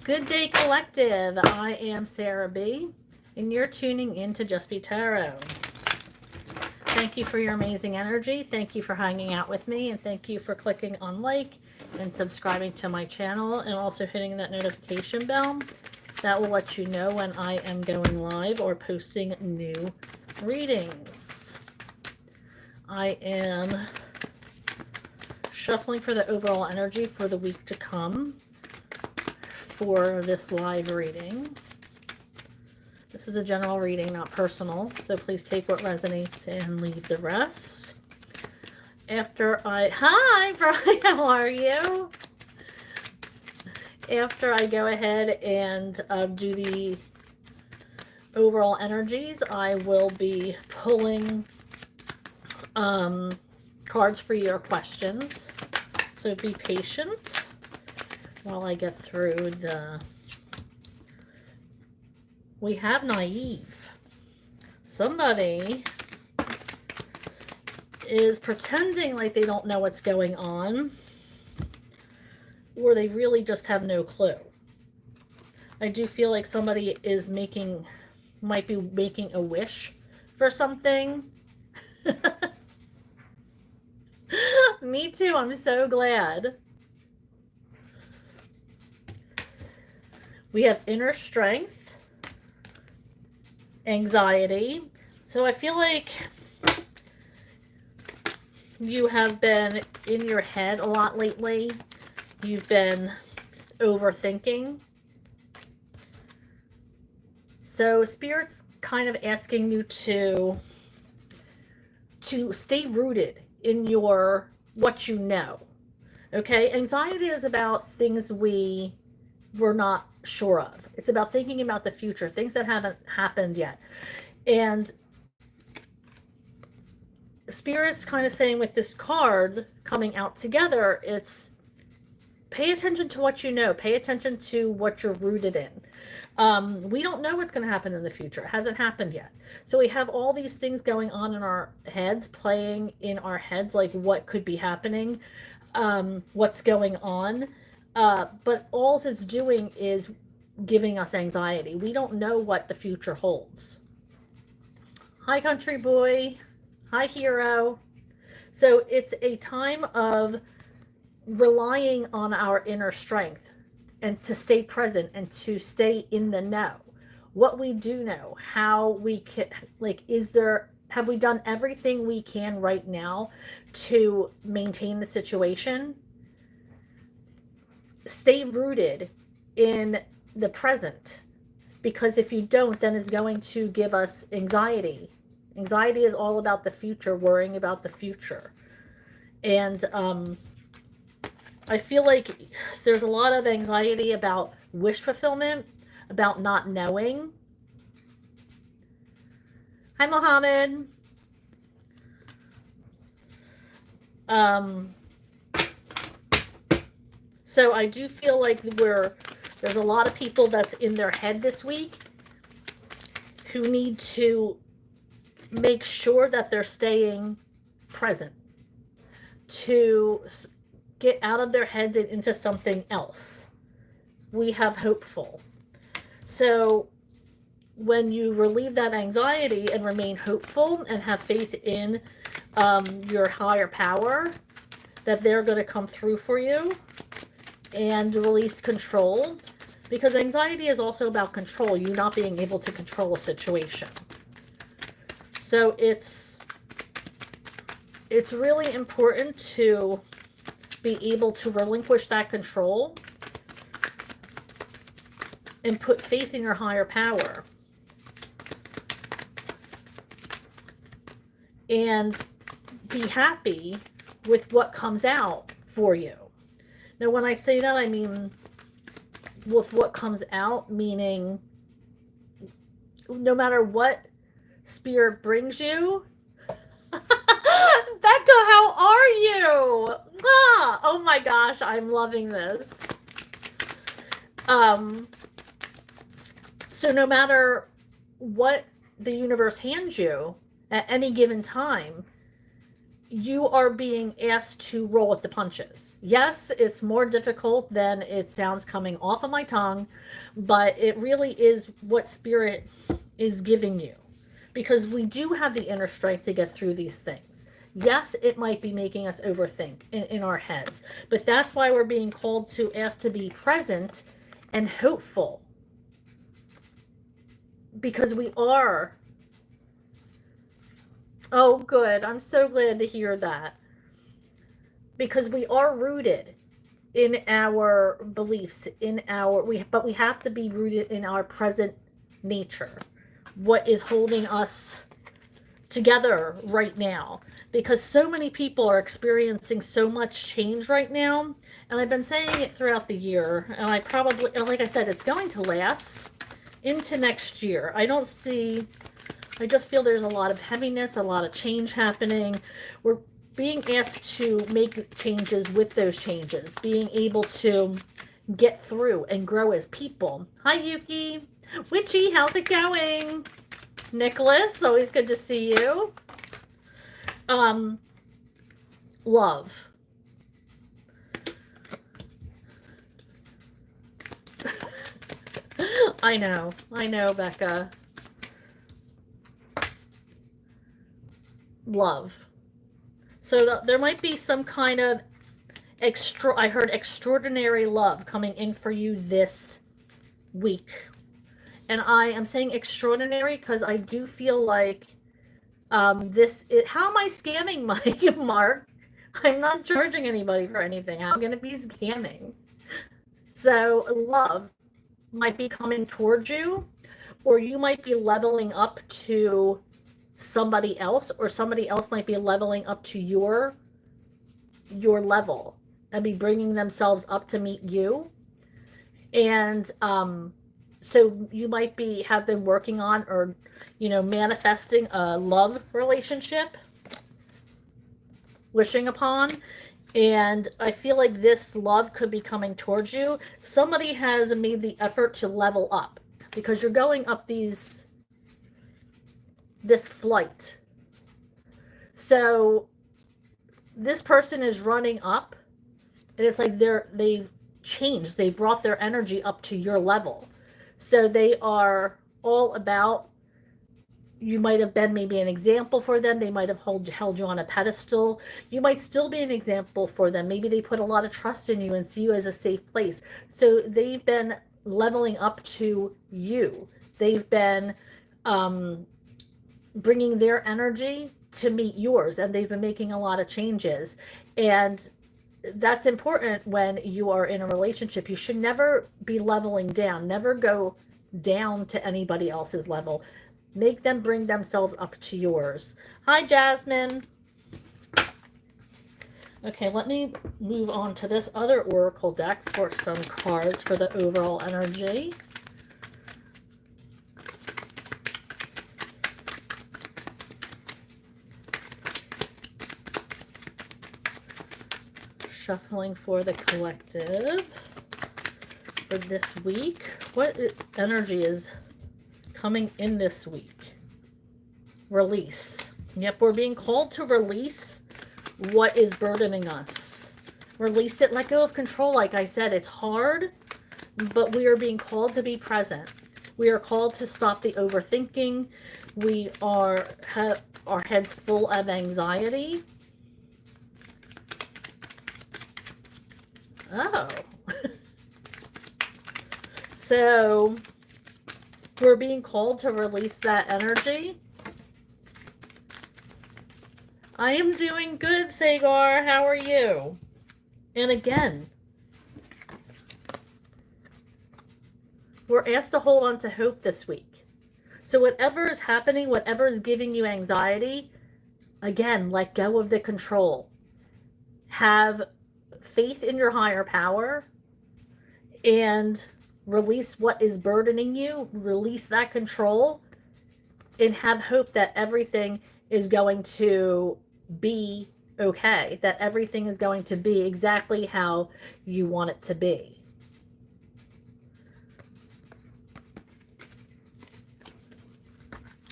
Good day, collective. I am Sarah B, and you're tuning in to Just Be Tarot. Thank you for your amazing energy. Thank you for hanging out with me, and thank you for clicking on like and subscribing to my channel, and also hitting that notification bell. That will let you know when I am going live or posting new readings. I am shuffling for the overall energy for the week to come for this live reading. This is a general reading, not personal, so please take what resonates and leave the rest. Hi Brian, how are you? After I go ahead and do the overall energies, I will be pulling cards for your questions, so be patient while I get through the... We have naive. Somebody is pretending like they don't know what's going on, or they really just have no clue. I do feel like somebody is might be making a wish for something. Me too, I'm so glad. We have inner strength, anxiety. So I feel like you have been in your head a lot lately. You've been overthinking. So Spirit's kind of asking you to stay rooted in what you know. Okay? Anxiety is about things we're not sure of. It's about thinking about the future, things that haven't happened yet. And Spirit's kind of saying with this card coming out together, it's pay attention to what you know. Pay attention to what you're rooted in. We don't know what's going to happen in the future. It hasn't happened yet. So we have all these things going on in our heads, playing in our heads, like what could be happening, what's going on. But all it's doing is giving us anxiety. We don't know what the future holds. Hi, country boy. Hi, hero. So it's a time of relying on our inner strength and to stay present and to stay in the know. What we do know, how we can, have we done everything we can right now to maintain the situation? Stay rooted in the present, because if you don't, then it's going to give us anxiety. Anxiety is all about the future, worrying about the future. And I feel like there's a lot of anxiety about wish fulfillment, about not knowing. Hi, Mohammed. So I do feel like there's a lot of people that's in their head this week who need to make sure that they're staying present, to get out of their heads and into something else. We have hopeful. So when you relieve that anxiety and remain hopeful and have faith in your higher power, that they're going to come through for you and release control, because anxiety is also about control, you not being able to control a situation. So it's really important to be able to relinquish that control and put faith in your higher power. And be happy with what comes out for you. Now, when I say that, I mean with what comes out, meaning no matter what Spirit brings you. Becca, how are you? Ah, oh my gosh, I'm loving this. So no matter what the universe hands you at any given time, you are being asked to roll with the punches. Yes, it's more difficult than it sounds coming off of my tongue, but it really is what Spirit is giving you. Because we do have the inner strength to get through these things. Yes, it might be making us overthink in our heads, but that's why we're being called to ask to be present and hopeful. Because we are. Oh, good. I'm so glad to hear that. Because we are rooted in our beliefs, but we have to be rooted in our present nature. What is holding us together right now, because so many people are experiencing so much change right now, and I've been saying it throughout the year, and I probably, like I said, it's going to last into next year. I just feel there's a lot of heaviness, a lot of change happening. We're being asked to make changes with those changes, being able to get through and grow as people. Hi, Yuki. Witchy, how's it going? Nicholas, always good to see you. Love. I know, Becca. Love. So there might be some kind of I heard extraordinary love coming in for you this week. And I am saying extraordinary because I do feel like how am I scamming Mike, Mark? I'm not charging anybody for anything. I'm going to be scamming. So love might be coming towards you, or you might be leveling up to somebody else, or somebody else might be leveling up to your level and be bringing themselves up to meet you. And so you might have been working on, or manifesting a love relationship, wishing upon, and I feel like this love could be coming towards you. Somebody has made the effort to level up, because you're going up this flight. So this person is running up, and it's like they've changed. They've brought their energy up to your level. So they are all about, you might have been maybe an example for them. They might have held you on a pedestal. You might still be an example for them. Maybe they put a lot of trust in you and see you as a safe place. So they've been leveling up to you. They've been bringing their energy to meet yours, and they've been making a lot of changes. And that's important when you are in a relationship. You should never be leveling down. Never go down to anybody else's level. Make them bring themselves up to yours. Hi, Jasmine. Okay, let me move on to this other oracle deck for some cards for the overall energy. Shuffling for the collective for this week. What energy is coming in this week? Release. Yep, we're being called to release what is burdening us. Release it. Let go of control. Like I said, it's hard, but we are being called to be present. We are called to stop the overthinking. We have our heads full of anxiety. Oh. So we're being called to release that energy. I am doing good, Sagar. How are you? And again, we're asked to hold on to hope this week. So whatever is happening, whatever is giving you anxiety, again, let go of the control. Have faith in your higher power and release what is burdening you. Release that control and have hope that everything is going to be okay, that everything is going to be exactly how you want it to be.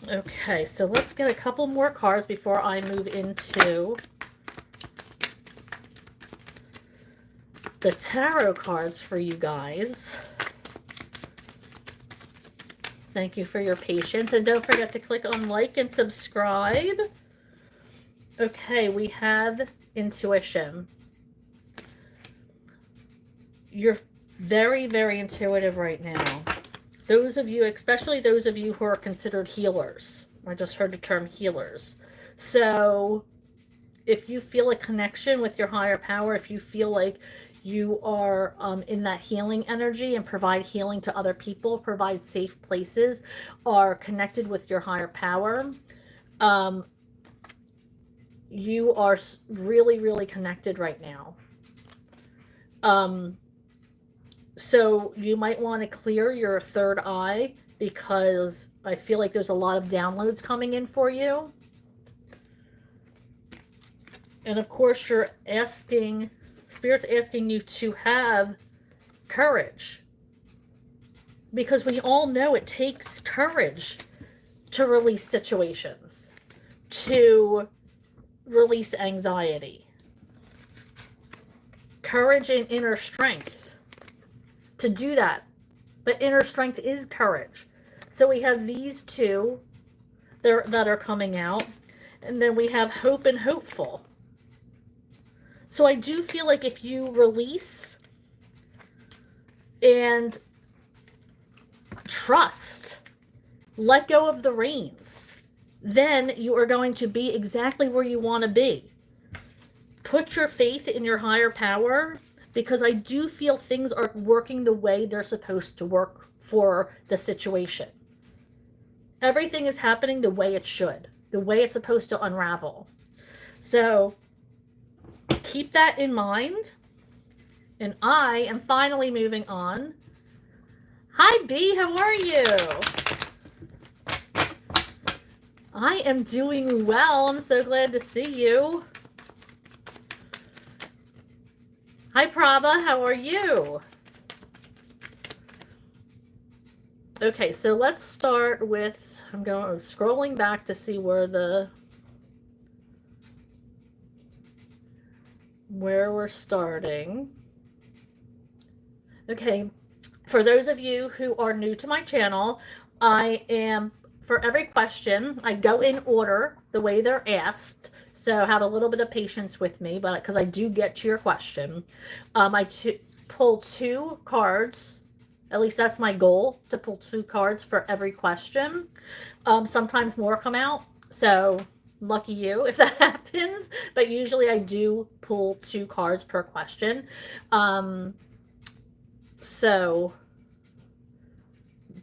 Okay, so let's get a couple more cards before I move into the tarot cards for you guys. Thank you for your patience. And don't forget to click on like and subscribe. Okay, we have intuition. You're very, very intuitive right now. Those of you, especially those of you who are considered healers. I just heard the term healers. So if you feel a connection with your higher power, if you feel like you are in that healing energy and provide healing to other people, provide safe places, are connected with your higher power, you are really, really connected right now. So you might want to clear your third eye, because I feel like there's a lot of downloads coming in for you. And of course, you're asking, Spirit's asking you to have courage. Because we all know it takes courage to release situations, to release anxiety. Courage and inner strength to do that. But inner strength is courage. So we have these two that are coming out. And then we have hope and hopeful. So I do feel like if you release and trust, let go of the reins, then you are going to be exactly where you want to be. Put your faith in your higher power, because I do feel things are working the way they're supposed to work for the situation. Everything is happening the way it should, the way it's supposed to unravel. So keep that in mind. And I am finally moving on. Hi, B. How are you? I am doing well. I'm so glad to see you. Hi, Prabha. How are you? Okay, so let's start with, I'm scrolling back to see where we're starting. Okay, for those of you who are new to my channel, for every question, I go in order the way they're asked. So have a little bit of patience with me, but because I do get to your question. I pull 2 cards. At least that's my goal, to pull 2 cards for every question. Sometimes more come out, so lucky you if that happens. But usually I do pull 2 cards per question. So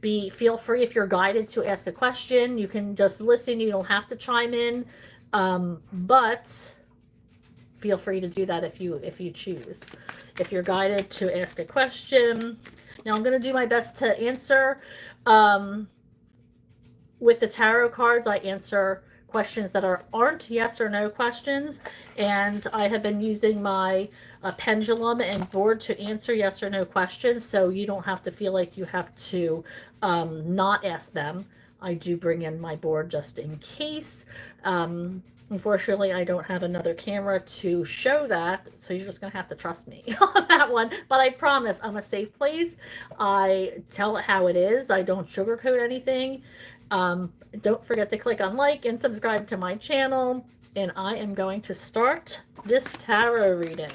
feel free, if you're guided to ask a question, you can just listen. You don't have to chime in, but feel free to do that if you choose. If you're guided to ask a question. Now I'm going to do my best to answer. With the tarot cards, I answer questions that aren't yes or no questions, and I have been using my pendulum and board to answer yes or no questions, so you don't have to feel like you have to not ask them. I do bring in my board just in case. Unfortunately, I don't have another camera to show that, so you're just going to have to trust me on that one. But I promise I'm a safe place. I tell it how it is. I don't sugarcoat anything. Don't forget to click on like and subscribe to my channel. And I am going to start this tarot reading.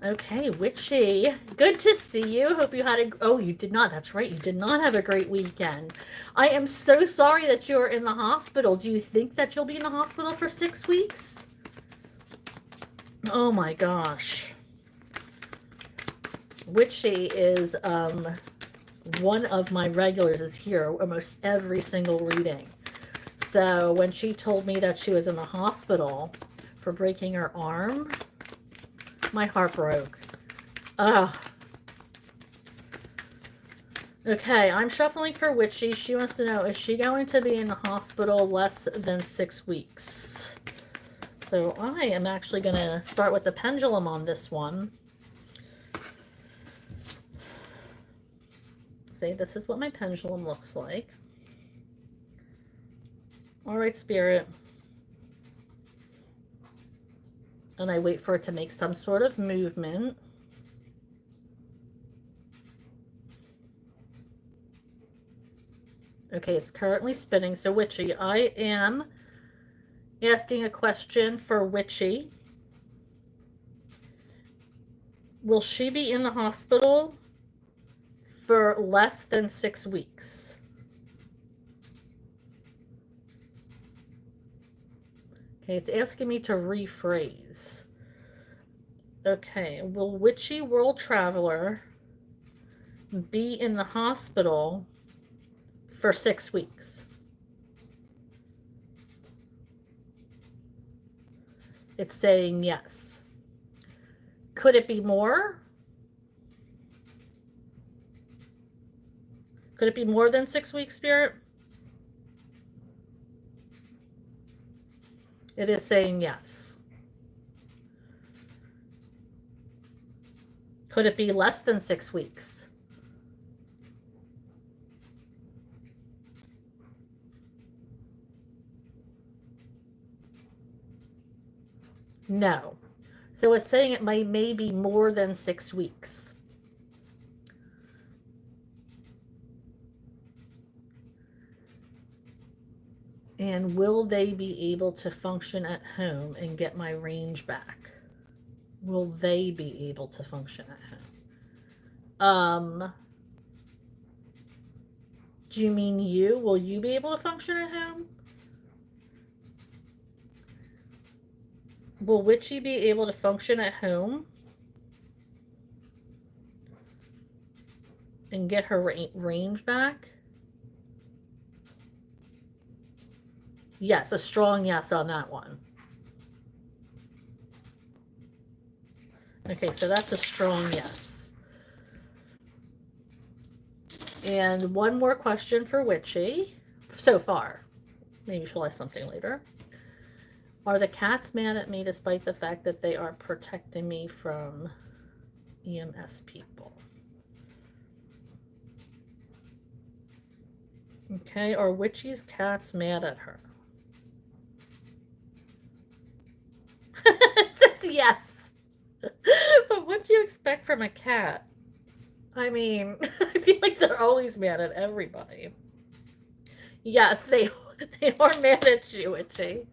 Okay, Witchy, good to see you. Hope you had oh, you did not. That's right. You did not have a great weekend. I am so sorry that you're in the hospital. Do you think that you'll be in the hospital for 6 weeks? Oh my gosh. Witchy is, one of my regulars, is here almost every single reading. So when she told me that she was in the hospital for breaking her arm, my heart broke. Ugh. Okay, I'm shuffling for Witchy. She wants to know, is she going to be in the hospital less than 6 weeks? So I am actually going to start with the pendulum on this one. See, this is what my pendulum looks like. All right, Spirit. And I wait for it to make some sort of movement. Okay, it's currently spinning. So Witchy, I am asking a question for Witchy. Will she be in the hospital for less than 6 weeks? Okay, it's asking me to rephrase. Okay, will Witchy World Traveler be in the hospital for 6 weeks? It's saying yes. Could it be more? Could it be more than 6 weeks, Spirit? It is saying yes. Could it be less than 6 weeks? No. So it's saying it may be more than 6 weeks. And will they be able to function at home and get my range back? Will they be able to function at home? Do you mean you? Will you be able to function at home? Will Witchy be able to function at home and get her range back? Yes, a strong yes on that one. Okay, so that's a strong yes. And one more question for Witchy so far. Maybe she'll ask something later. Are the cats mad at me despite the fact that they are protecting me from EMS people? Okay, are Witchy's cats mad at her? It says yes. But what do you expect from a cat? I mean, I feel like they're always mad at everybody. Yes, they are mad at you, Witchy.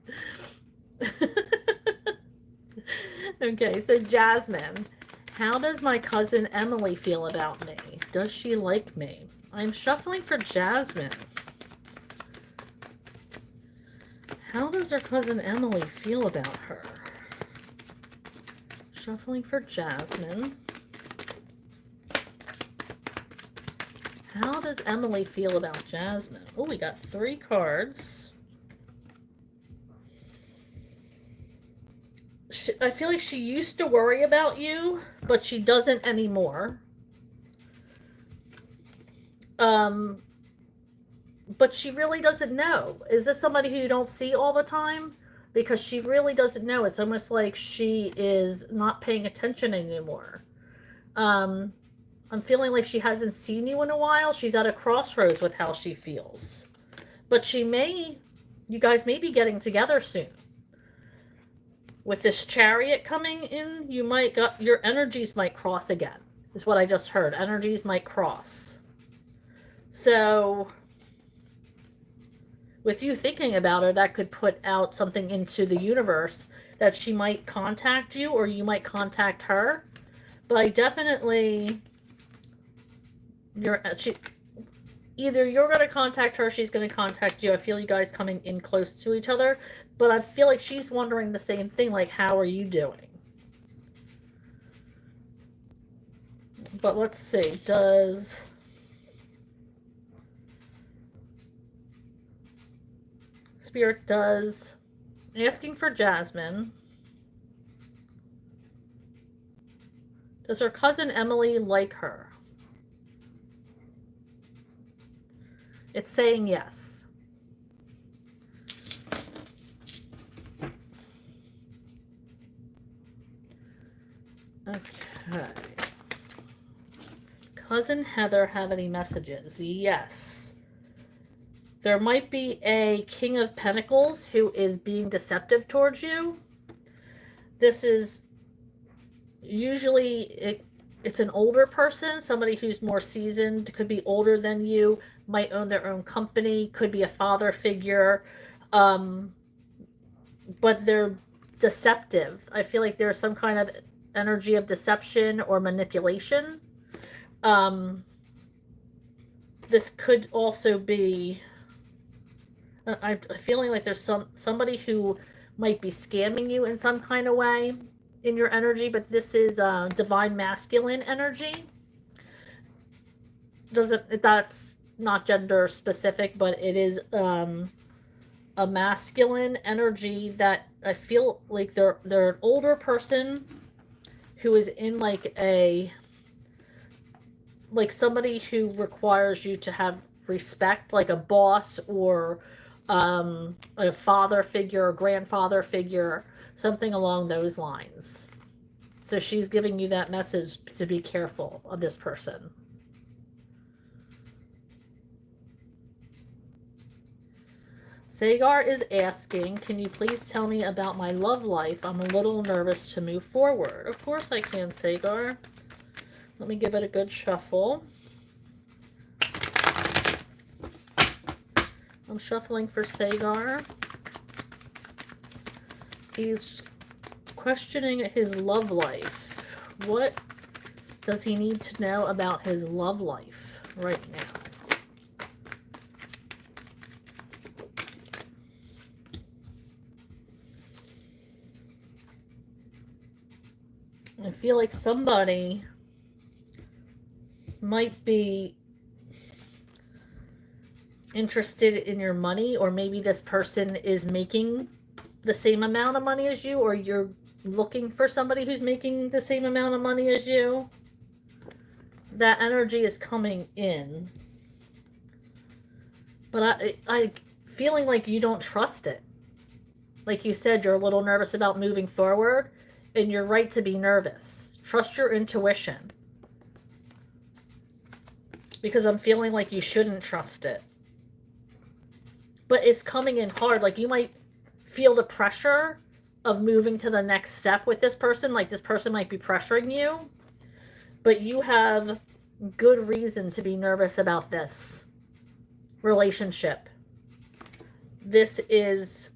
Okay, so Jasmine, how does my cousin Emily feel about me? Does she like me? I'm shuffling for Jasmine. How does her cousin Emily feel about her? Shuffling for Jasmine. How does Emily feel about Jasmine? Oh, we got 3 cards. I feel like she used to worry about you, but she doesn't anymore. But she really doesn't know. Is this somebody who you don't see all the time? Because she really doesn't know. It's almost like she is not paying attention anymore. I'm feeling like she hasn't seen you in a while. She's at a crossroads with how she feels. But you guys may be getting together soon. With this Chariot coming in, your energies might cross again, is what I just heard. Energies might cross. So, with you thinking about her, that could put out something into the universe that she might contact you or you might contact her. But I definitely, either you're going to contact her, she's going to contact you. I feel you guys coming in close to each other. But I feel like she's wondering the same thing, like, how are you doing? But let's see, Spirit does asking for Jasmine. Does her cousin Emily like her? It's saying yes. Okay. Cousin Heather have any messages? Yes. There might be a King of Pentacles who is being deceptive towards you. This is usually, it's an older person, somebody who's more seasoned, could be older than you, might own their own company, could be a father figure, um, but they're deceptive. I feel like there's some kind of energy of deception or manipulation. Um, this could also be, I'm feeling like there's somebody who might be scamming you in some kind of way in your energy, but this is divine masculine energy. Doesn't That's not gender specific, but it is a masculine energy that I feel like they're an older person who is in like somebody who requires you to have respect, like a boss or a father figure or grandfather figure, something along those lines. So she's giving you that message to be careful of this person. Sagar is asking, can you please tell me about my love life? I'm a little nervous to move forward. Of course I can, Sagar. Let me give it a good shuffle. I'm shuffling for Sagar. He's questioning his love life. What does he need to know about his love life right now? I feel like somebody might be interested in your money, or maybe this person is making the same amount of money as you, or you're looking for somebody who's making the same amount of money as you. That energy is coming in. But I feeling like you don't trust it. Like you said, you're a little nervous about moving forward, and you're right to be nervous. Trust your intuition. Because I'm feeling like you shouldn't trust it. But it's coming in hard. Like you might feel the pressure of moving to the next step with this person. Like this person might be pressuring you. But you have good reason to be nervous about this relationship. This is,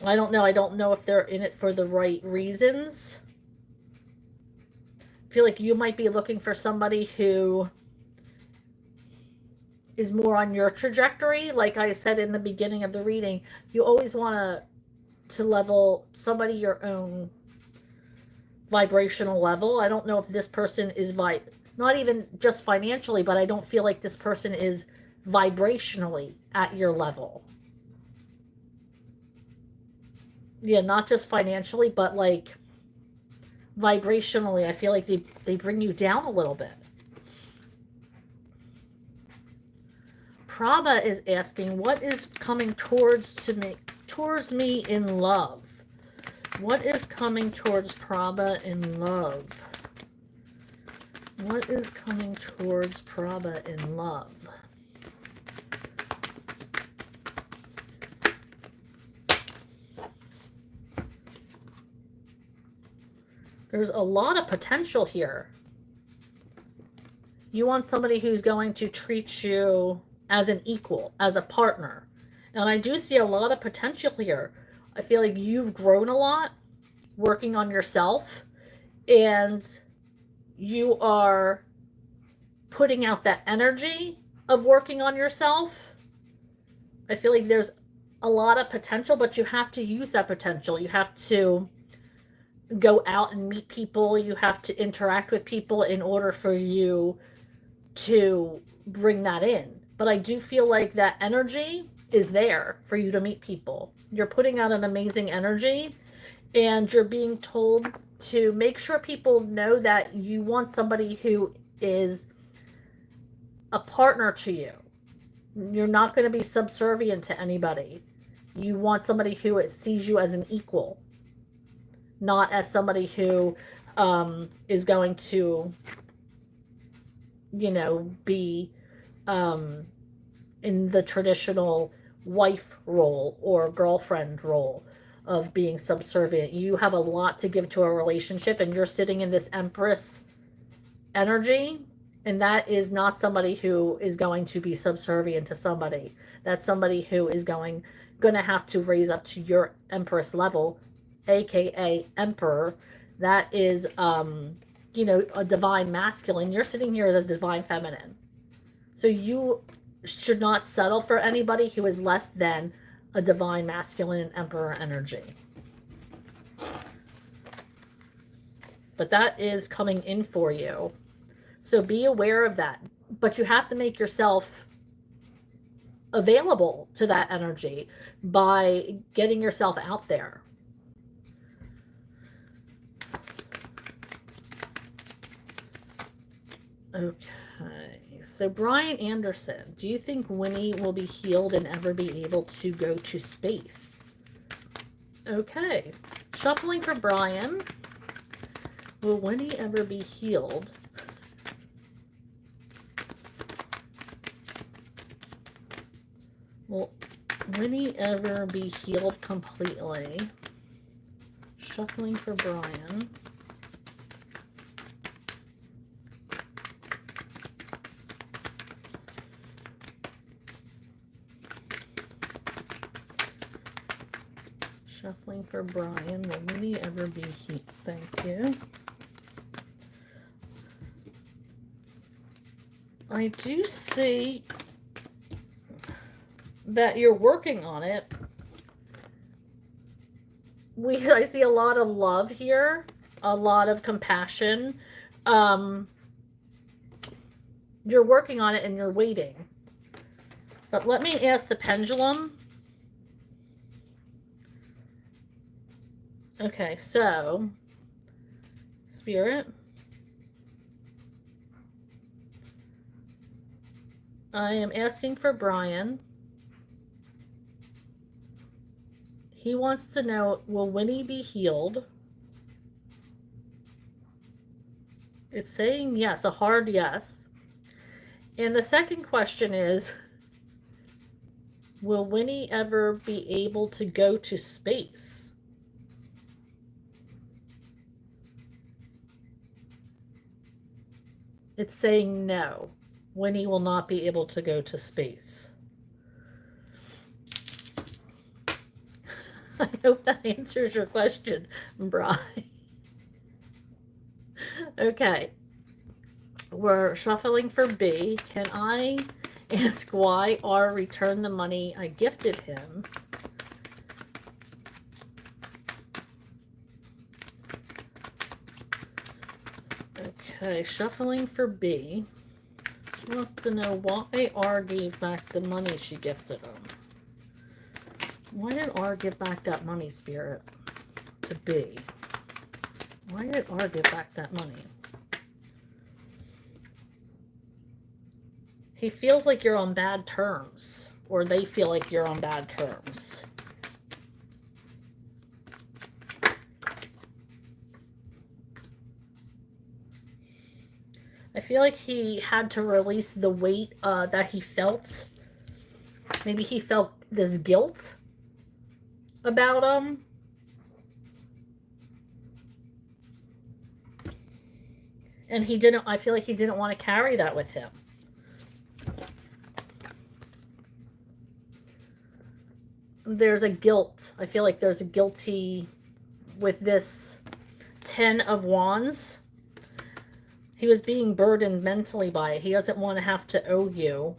I don't know. I don't know if they're in it for the right reasons. I feel like you might be looking for somebody who is more on your trajectory. Like I said in the beginning of the reading, you always want to level somebody your own vibrational level. I don't know if this person is not even just financially, but I don't feel like this person is vibrationally at your level. Yeah, not just financially, but like vibrationally, I feel like they bring you down a little bit. Prabha is asking, what is coming towards me in love? What is coming towards Prabha in love? What is coming towards Prabha in love? There's a lot of potential here. You want somebody who's going to treat you as an equal, as a partner. And I do see a lot of potential here. I feel like you've grown a lot working on yourself, and you are putting out that energy of working on yourself. I feel like there's a lot of potential, but you have to use that potential. You have to go out and meet people. You have to interact with people in order for you to bring that in. But I do feel like that energy is there for you to meet people. You're putting out an amazing energy, and you're being told to make sure people know that you want somebody who is a partner to you. You're not going to be subservient to anybody. You want somebody who sees you as an equal, not as somebody who is going to, be in the traditional wife role or girlfriend role. of being subservient. You have a lot to give to a relationship, and you're sitting in this Empress energy, and that is not somebody who is going to be subservient to somebody. That's somebody who is going to have to raise up to your Empress level, aka Emperor. That is, you know, a divine masculine. You're sitting here as a divine feminine. So you should not settle for anybody who is less than a divine masculine and emperor energy. But that is coming in for you. So be aware of that. But you have to make yourself available to that energy by getting yourself out there. Okay, so Brian Anderson, do you think Winnie will be healed and ever be able to go to space? Okay, shuffling for Brian. Will Winnie ever be healed? Will Winnie ever be healed completely? Shuffling for Brian. Shuffling for Brian. Will Winnie ever be healed? Thank you. I do see that you're working on it. I see a lot of love here, a lot of compassion. You're working on it and you're waiting. But let me ask the pendulum. Okay, so Spirit, I am asking for Brian. He wants to know, will Winnie be healed? It's saying yes, a hard yes. And the second question is, will Winnie ever be able to go to space? It's saying no. Winnie will not be able to go to space. I hope that answers your question, Brian. Okay. We're shuffling for B. Can I ask why R returned the money I gifted him? Okay, shuffling for B. She wants to know why R gave back the money she gifted him. Why did R give back that money, Spirit, to B? Why did R give back that money? He feels like you're on bad terms, or they feel like you're on bad terms. I feel like he had to release the weight that he felt. Maybe he felt this guilt about him. And he didn't, I feel like he didn't want to carry that with him. There's a guilt. I feel like there's a guilty with this 10 of Wands. He was being burdened mentally by it. He doesn't want to have to owe you.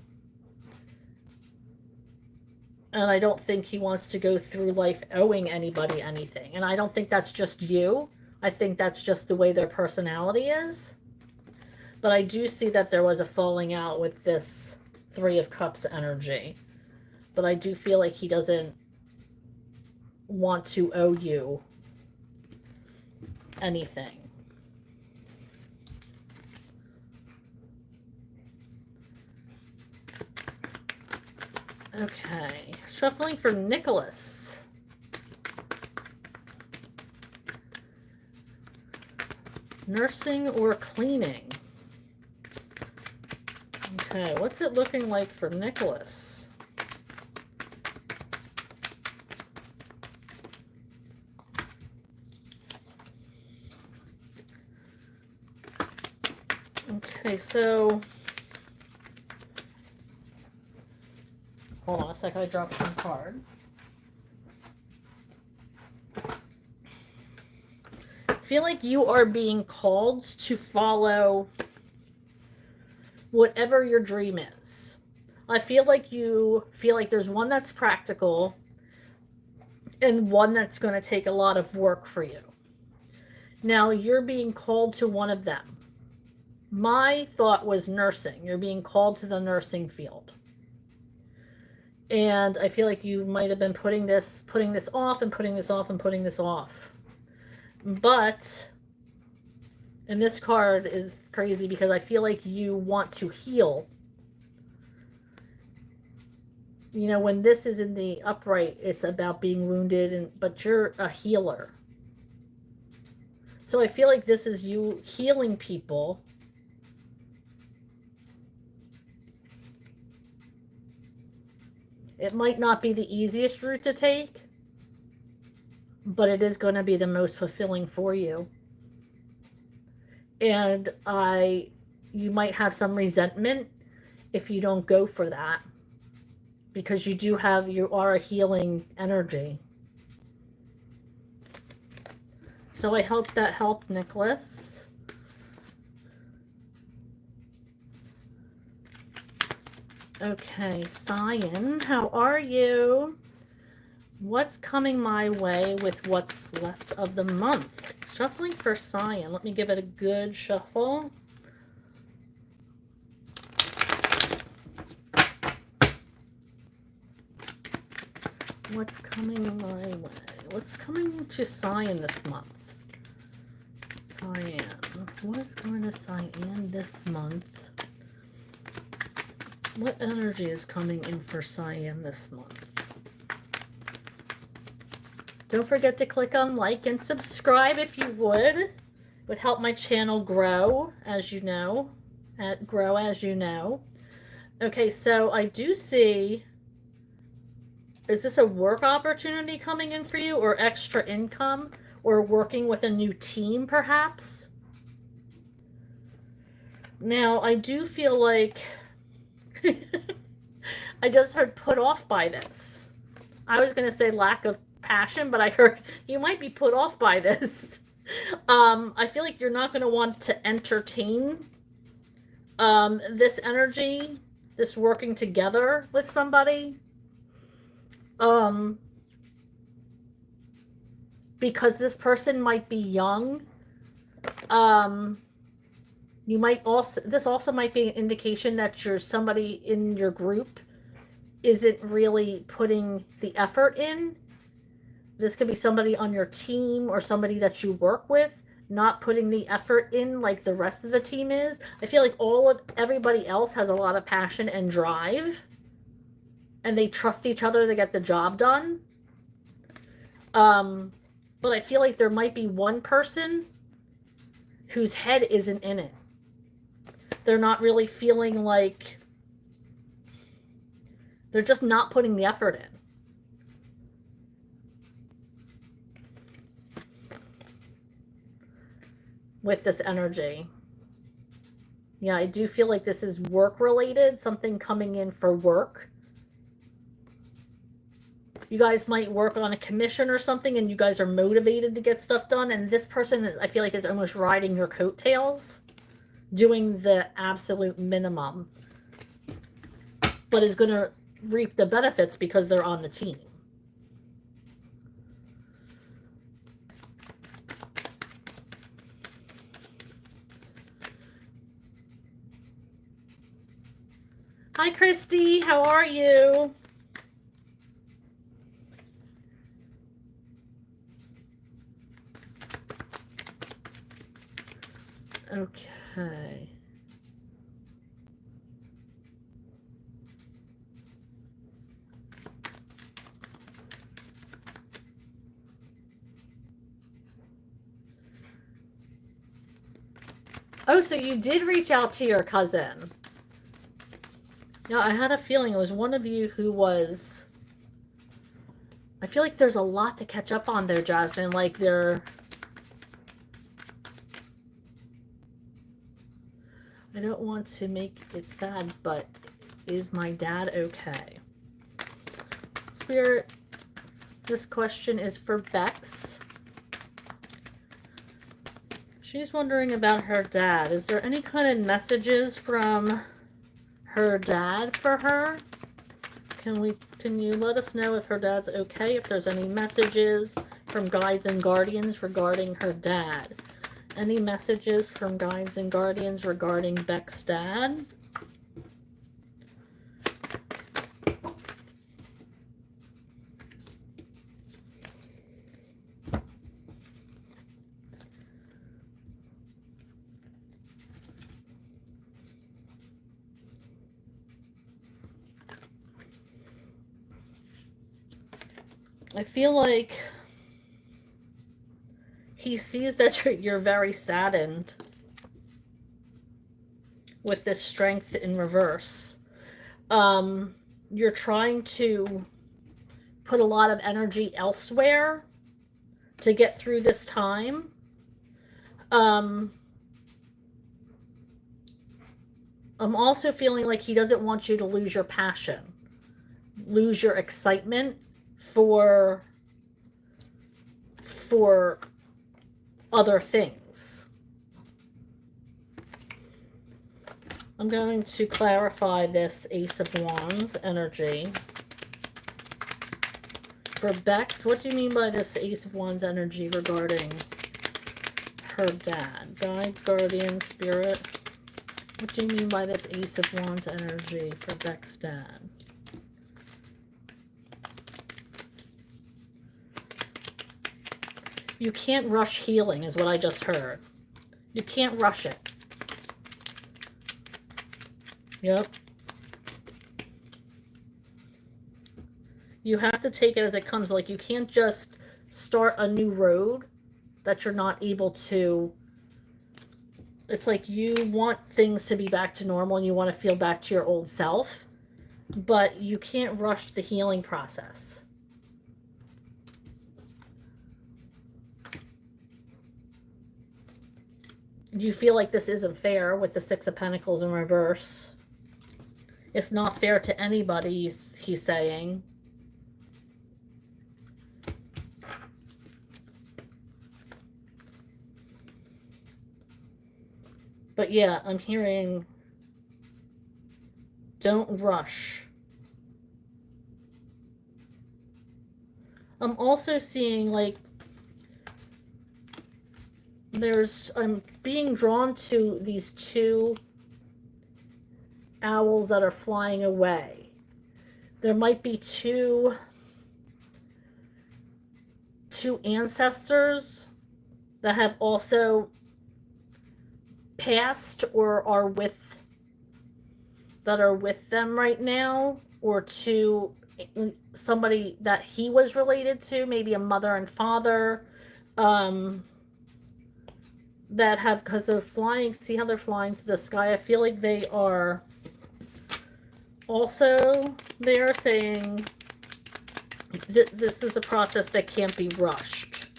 And I don't think he wants to go through life owing anybody anything. And I don't think that's just you. I think that's just the way their personality is. But I do see that there was a falling out with this 3 of Cups energy. But I do feel like he doesn't want to owe you anything. Okay, shuffling for Nicholas. Nursing or cleaning? Okay, what's it looking like for Nicholas? Okay, so hold on a second, I dropped some cards. I feel like you are being called to follow whatever your dream is. I feel like you feel like there's one that's practical and one that's going to take a lot of work for you. Now, you're being called to one of them. My thought was nursing. You're being called to the nursing field. And I feel like you might have been putting this off and putting this off and putting this off. But, and this card is crazy because I feel like you want to heal. You know, when this is in the upright, it's about being wounded, but you're a healer. So I feel like this is you healing people. It might not be the easiest route to take, but it is going to be the most fulfilling for you. And you might have some resentment if you don't go for that, because you are a healing energy. So I hope that helped, Nicholas. Okay, Cyan, how are you? What's coming my way with what's left of the month? Shuffling for Cyan. Let me give it a good shuffle. What's coming my way? What's coming to Cyan this month? Cyan. What is going to Cyan this month? What energy is coming in for Cyan this month? Don't forget to click on like and subscribe if you would. It would help my channel grow, as you know. Okay, so I do see... Is this a work opportunity coming in for you, or extra income, or working with a new team, perhaps? Now, I do feel like... I just heard put off by this. I was going to say lack of passion, but I heard you might be put off by this. I feel like you're not going to want to entertain this energy, this working together with somebody. Because this person might be young. This also might be an indication that somebody in your group isn't really putting the effort in. This could be somebody on your team or somebody that you work with not putting the effort in like the rest of the team is. I feel like everybody else has a lot of passion and drive, and they trust each other to get the job done. But I feel like there might be one person whose head isn't in it. They're not really feeling like... They're just not putting the effort in. With this energy. Yeah, I do feel like this is work related. Something coming in for work. You guys might work on a commission or something, and you guys are motivated to get stuff done. And this person, I feel like, is almost riding your coattails, doing the absolute minimum, but is going to reap the benefits because they're on the team. Hi, Christy. How are you? Okay. Oh, so you did reach out to your cousin. Yeah, I had a feeling it was one of you who was... I feel like there's a lot to catch up on there, Jasmine. Like, I don't want to make it sad, but is my dad okay? Spirit, this question is for Bex. She's wondering about her dad. Is there any kind of messages from her dad for her? Can you let us know if her dad's okay? If there's any messages from guides and guardians regarding her dad? Any messages from guides and guardians regarding Beck's dad? I feel like he sees that you're very saddened with this strength in reverse. You're trying to put a lot of energy elsewhere to get through this time. I'm also feeling like he doesn't want you to lose your passion, lose your excitement for other things. I'm going to clarify this Ace of Wands energy. For Bex, what do you mean by this Ace of Wands energy regarding her dad? Guides, guardians, spirit. What do you mean by this Ace of Wands energy for Beck's dad? You can't rush healing is what I just heard. You can't rush it. Yep. You have to take it as it comes. Like, you can't just start a new road that you're not able to. It's like you want things to be back to normal and you want to feel back to your old self, but you can't rush the healing process. You feel like this isn't fair with the Six of Pentacles in reverse. It's not fair to anybody, he's saying. But yeah, I'm hearing, don't rush. I'm also seeing, like, I'm being drawn to these two owls that are flying away. There might be two ancestors that have also passed or are with them right now, or to somebody that he was related to, maybe a mother and father, that have, because they're flying, see how they're flying through the sky? I feel like they are also, they are saying this is a process that can't be rushed.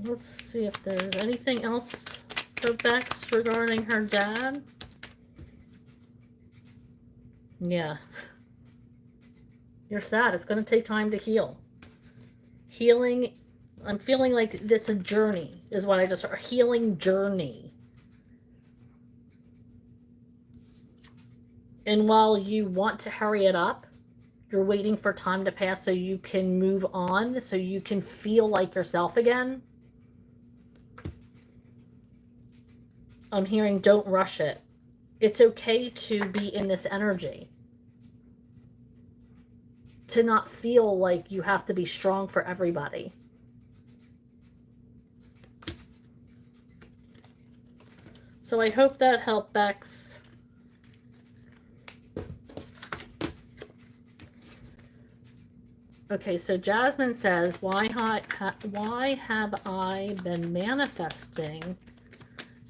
Let's see if there's anything else for Bex regarding her dad. Yeah. You're sad. It's going to take time to heal. Healing, I'm feeling like it's a journey, is what I just heard. A healing journey. And while you want to hurry it up, you're waiting for time to pass so you can move on, so you can feel like yourself again. I'm hearing don't rush it. It's okay to be in this energy. To not feel like you have to be strong for everybody. So I hope that helped, Bex. Okay, so Jasmine says, why have I been manifesting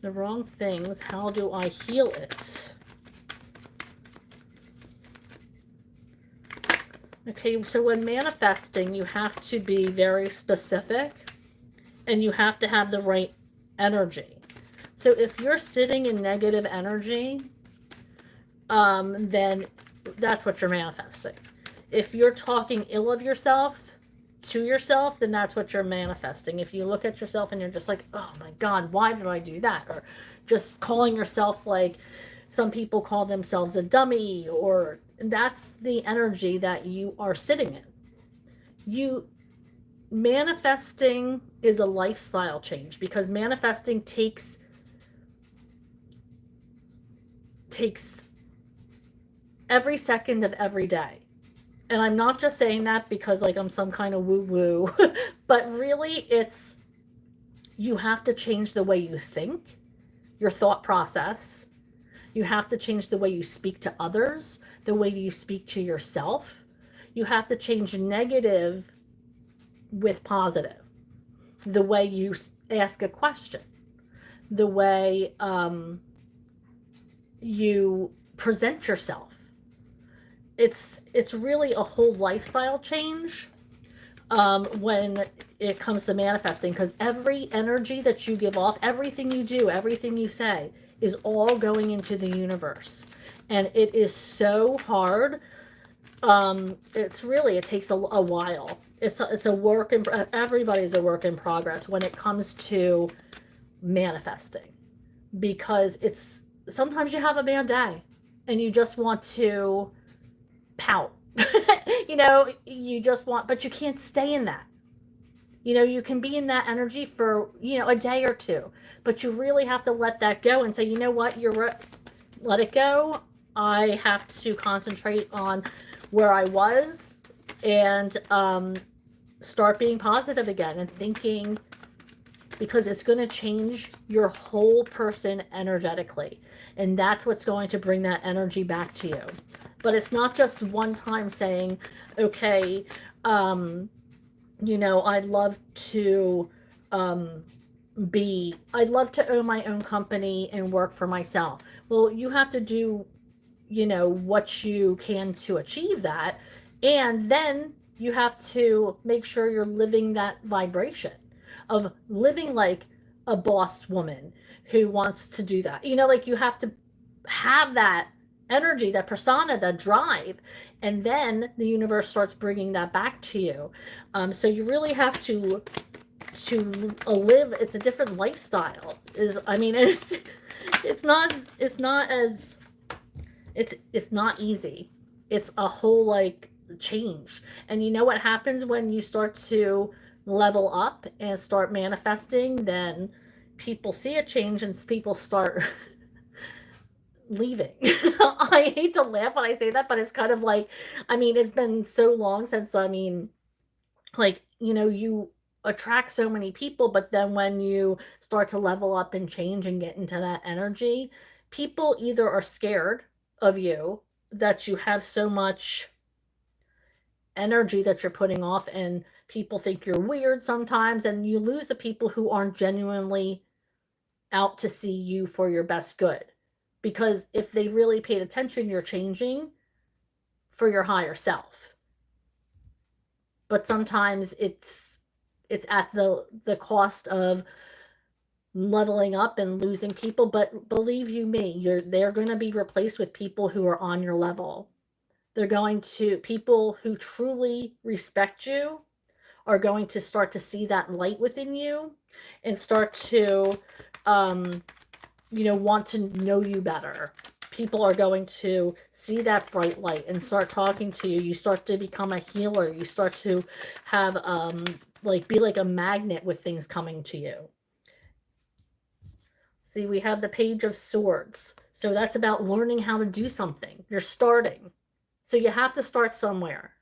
the wrong things? How do I heal it? Okay, so when manifesting, you have to be very specific and you have to have the right energy. So if you're sitting in negative energy, then that's what you're manifesting. If you're talking ill of yourself to yourself, then that's what you're manifesting. If you look at yourself and you're just like, oh my God, why did I do that? Or just calling yourself, like some people call themselves a dummy, or that's the energy that you are sitting in. You manifesting is a lifestyle change, because manifesting takes every second of every day. And I'm not just saying that because like I'm some kind of woo woo, but really it's, you have to change the way you think, your thought process. You have to change the way you speak to others, the way you speak to yourself. You have to change negative with positive. The way you ask a question, the way you present yourself. It's really a whole lifestyle change when it comes to manifesting, because every energy that you give off, everything you do, everything you say is all going into the universe. And it is so hard. It's really, it takes a while. It's a work in, everybody's a work in progress when it comes to manifesting, because it's, sometimes you have a bad day and you just want to pout. You know, you just want, but you can't stay in that. You know, you can be in that energy for, you know, a day or two, but you really have to let that go and say, you know what, let it go. I have to concentrate on where I was, and start being positive again and thinking, because it's going to change your whole person energetically. And that's what's going to bring that energy back to you. But it's not just one time saying, okay, you know, I'd love to I'd love to own my own company and work for myself. Well, you have to do, you know, what you can to achieve that. And then you have to make sure you're living that vibration of living like a boss woman who wants to do that. You know, like you have to have that energy, that persona, that drive, and then the universe starts bringing that back to you. So you really have to live. It's a different lifestyle. Is, I mean, it's not as, it's not easy. It's a whole like change. And you know what happens when you start to level up and start manifesting? Then people see a change and people start leaving. I hate to laugh when I say that, but it's kind of like, I mean, it's been so long since, I mean, like, you know, you attract so many people, but then when you start to level up and change and get into that energy, people either are scared of you, that you have so much energy that you're putting off, and people think you're weird sometimes, and you lose the people who aren't genuinely out to see you for your best good. Because if they really paid attention, you're changing for your higher self. But sometimes it's at the cost of leveling up and losing people. But believe you me, they're going to be replaced with people who are on your level. They're going to, people who truly respect you are going to start to see that light within you and start to you know, want to know you better. People are going to see that bright light and start talking to you. You start to become a healer. You start to have like, be like a magnet with things coming to you. See, we have the Page of Swords. So that's about learning how to do something. You're starting. So you have to start somewhere.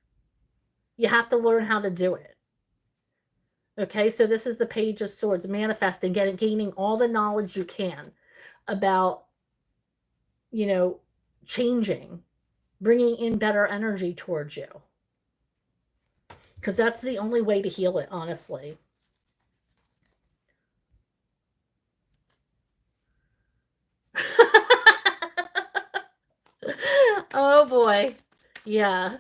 You have to learn how to do it. Okay, so this is the Page of Swords, manifesting, gaining all the knowledge you can about, you know, changing, bringing in better energy towards you. Because that's the only way to heal it, honestly. Oh boy. Yeah.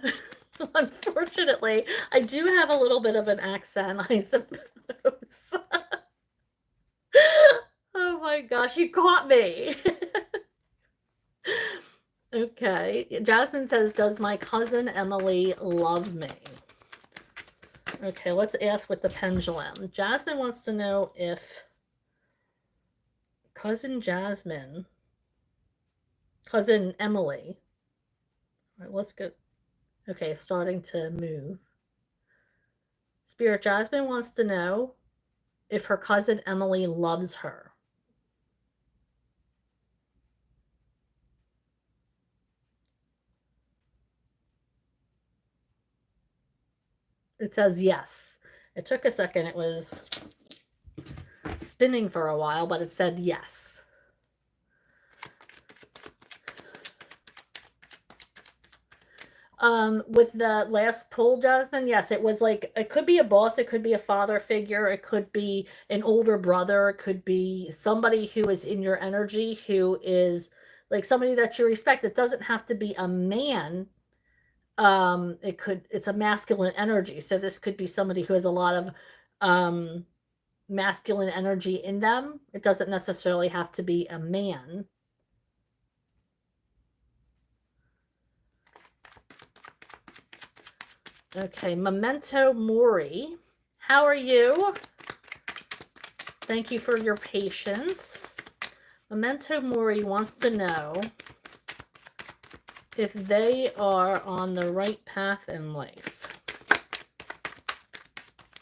Unfortunately, I do have a little bit of an accent, I suppose. Oh my my gosh, you caught me. Okay. Jasmine says, does my cousin Emily love me? Okay, let's ask with the pendulum. Jasmine wants to know if cousin Emily. All right, let's go. Okay, starting to move. Spirit Jasmine wants to know if her cousin Emily loves her. It says yes. It took a second. It was spinning for a while, but it said yes. With the last pull, Jasmine, yes, it was like, it could be a boss, it could be a father figure, it could be an older brother, it could be somebody who is in your energy, who is like somebody that you respect. It doesn't have to be a man. It's a masculine energy. So this could be somebody who has a lot of masculine energy in them. It doesn't necessarily have to be a man. Okay, Memento Mori. How are you? Thank you for your patience. Memento Mori wants to know if they are on the right path in life.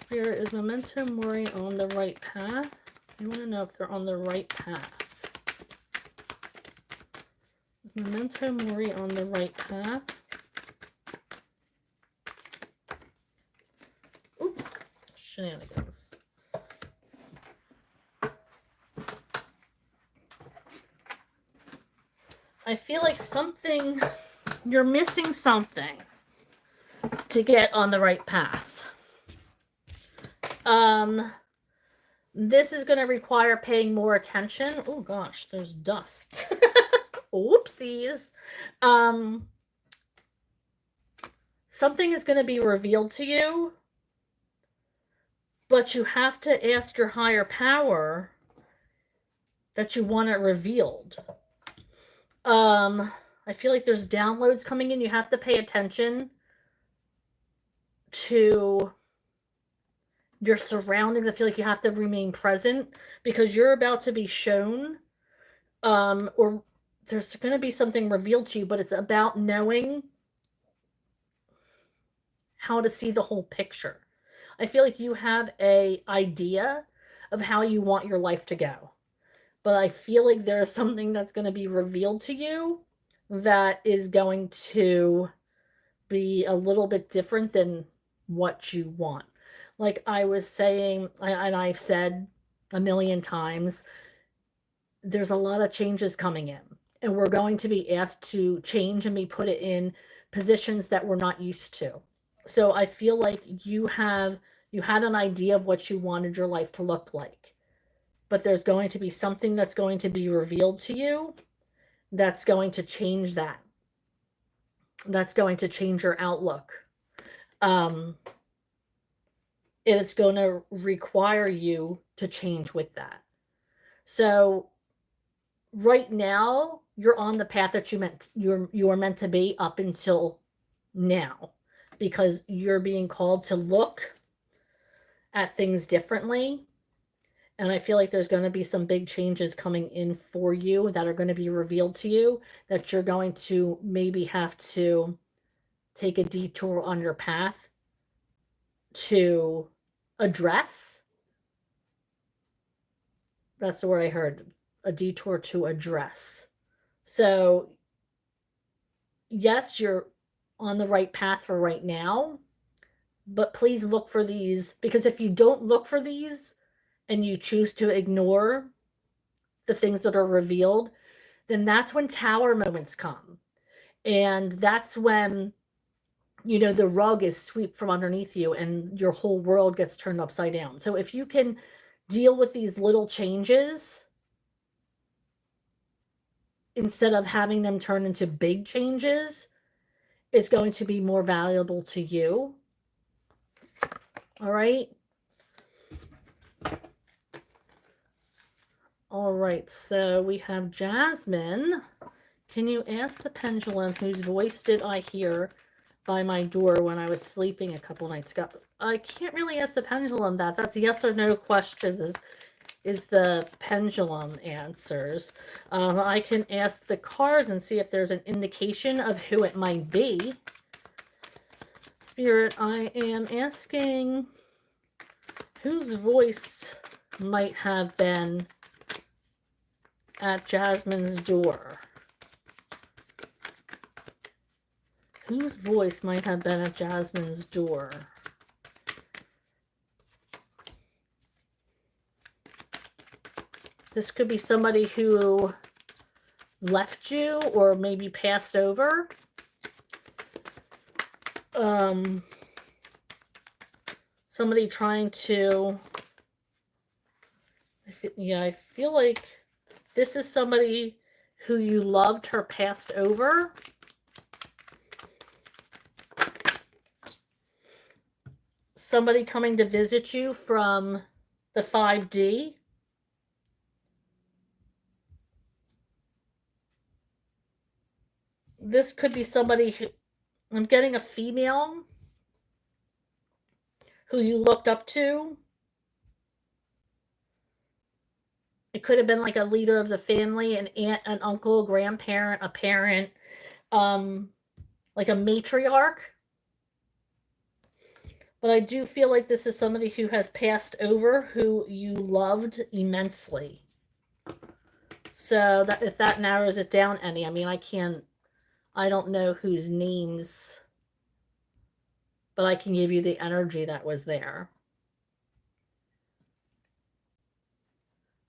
Here is Memento Mori on the right path. You want to know if they're on the right path. Is Memento Mori on the right path? Oops, shenanigans. I feel like you're missing something to get on the right path. This is going to require paying more attention. Oh gosh, there's dust. Oopsies. Something is going to be revealed to you, but you have to ask your higher power that you want it revealed. I feel like there's downloads coming in. You have to pay attention to your surroundings. I feel like you have to remain present because you're about to be shown, or there's going to be something revealed to you, but it's about knowing how to see the whole picture. I feel like you have an idea of how you want your life to go, but I feel like there's something that's going to be revealed to you that is going to be a little bit different than what you want. Like I was saying, and I've said a million times, there's a lot of changes coming in, and we're going to be asked to change and be put in positions that we're not used to. So I feel like you had an idea of what you wanted your life to look like, but there's going to be something that's going to be revealed to you that's going to change that. That's going to change your outlook. And it's going to require you to change with that. So right now, you're on the path that you are meant to be up until now, because you're being called to look at things differently. And I feel like there's going to be some big changes coming in for you that are going to be revealed to you that you're going to maybe have to take a detour on your path to address. That's the word I heard, a detour to address. So, yes, you're on the right path for right now, but please look for these, because if you don't look for these and you choose to ignore the things that are revealed, then that's when tower moments come. And that's when, the rug is swept from underneath you and your whole world gets turned upside down. So if you can deal with these little changes instead of having them turn into big changes, it's going to be more valuable to you. All right. All right, so we have Jasmine. Can you ask the pendulum whose voice did I hear by my door when I was sleeping a couple nights ago? I can't really ask the pendulum that. That's yes or no questions is the pendulum answers. I can ask the card and see if there's an indication of who it might be. Spirit, I am asking whose voice might have been at Jasmine's door. Whose voice might have been at Jasmine's door? This could be somebody who left you or maybe passed over. Somebody trying to... I feel like this is somebody who you loved her passed over. Somebody coming to visit you from the 5D. This could be somebody who... I'm getting a female who you looked up to. It could have been like a leader of the family, an aunt, an uncle, a grandparent, a parent, like a matriarch. But I do feel like this is somebody who has passed over who you loved immensely. So that if that narrows it down any, I mean, I don't know whose names, but I can give you the energy that was there.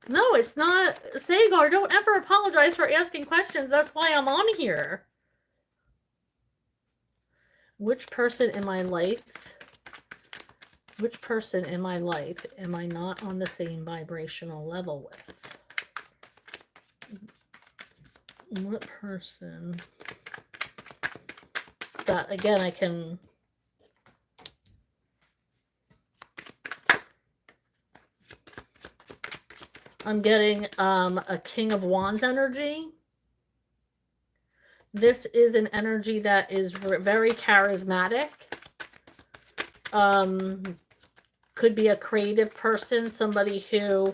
No, it's not. Sagar, don't ever apologize for asking questions. That's why I'm on here. Which person in my life am I not on the same vibrational level with? What person? That, again, I can... I'm getting a King of Wands energy. This is an energy that is very charismatic. Could be a creative person, somebody who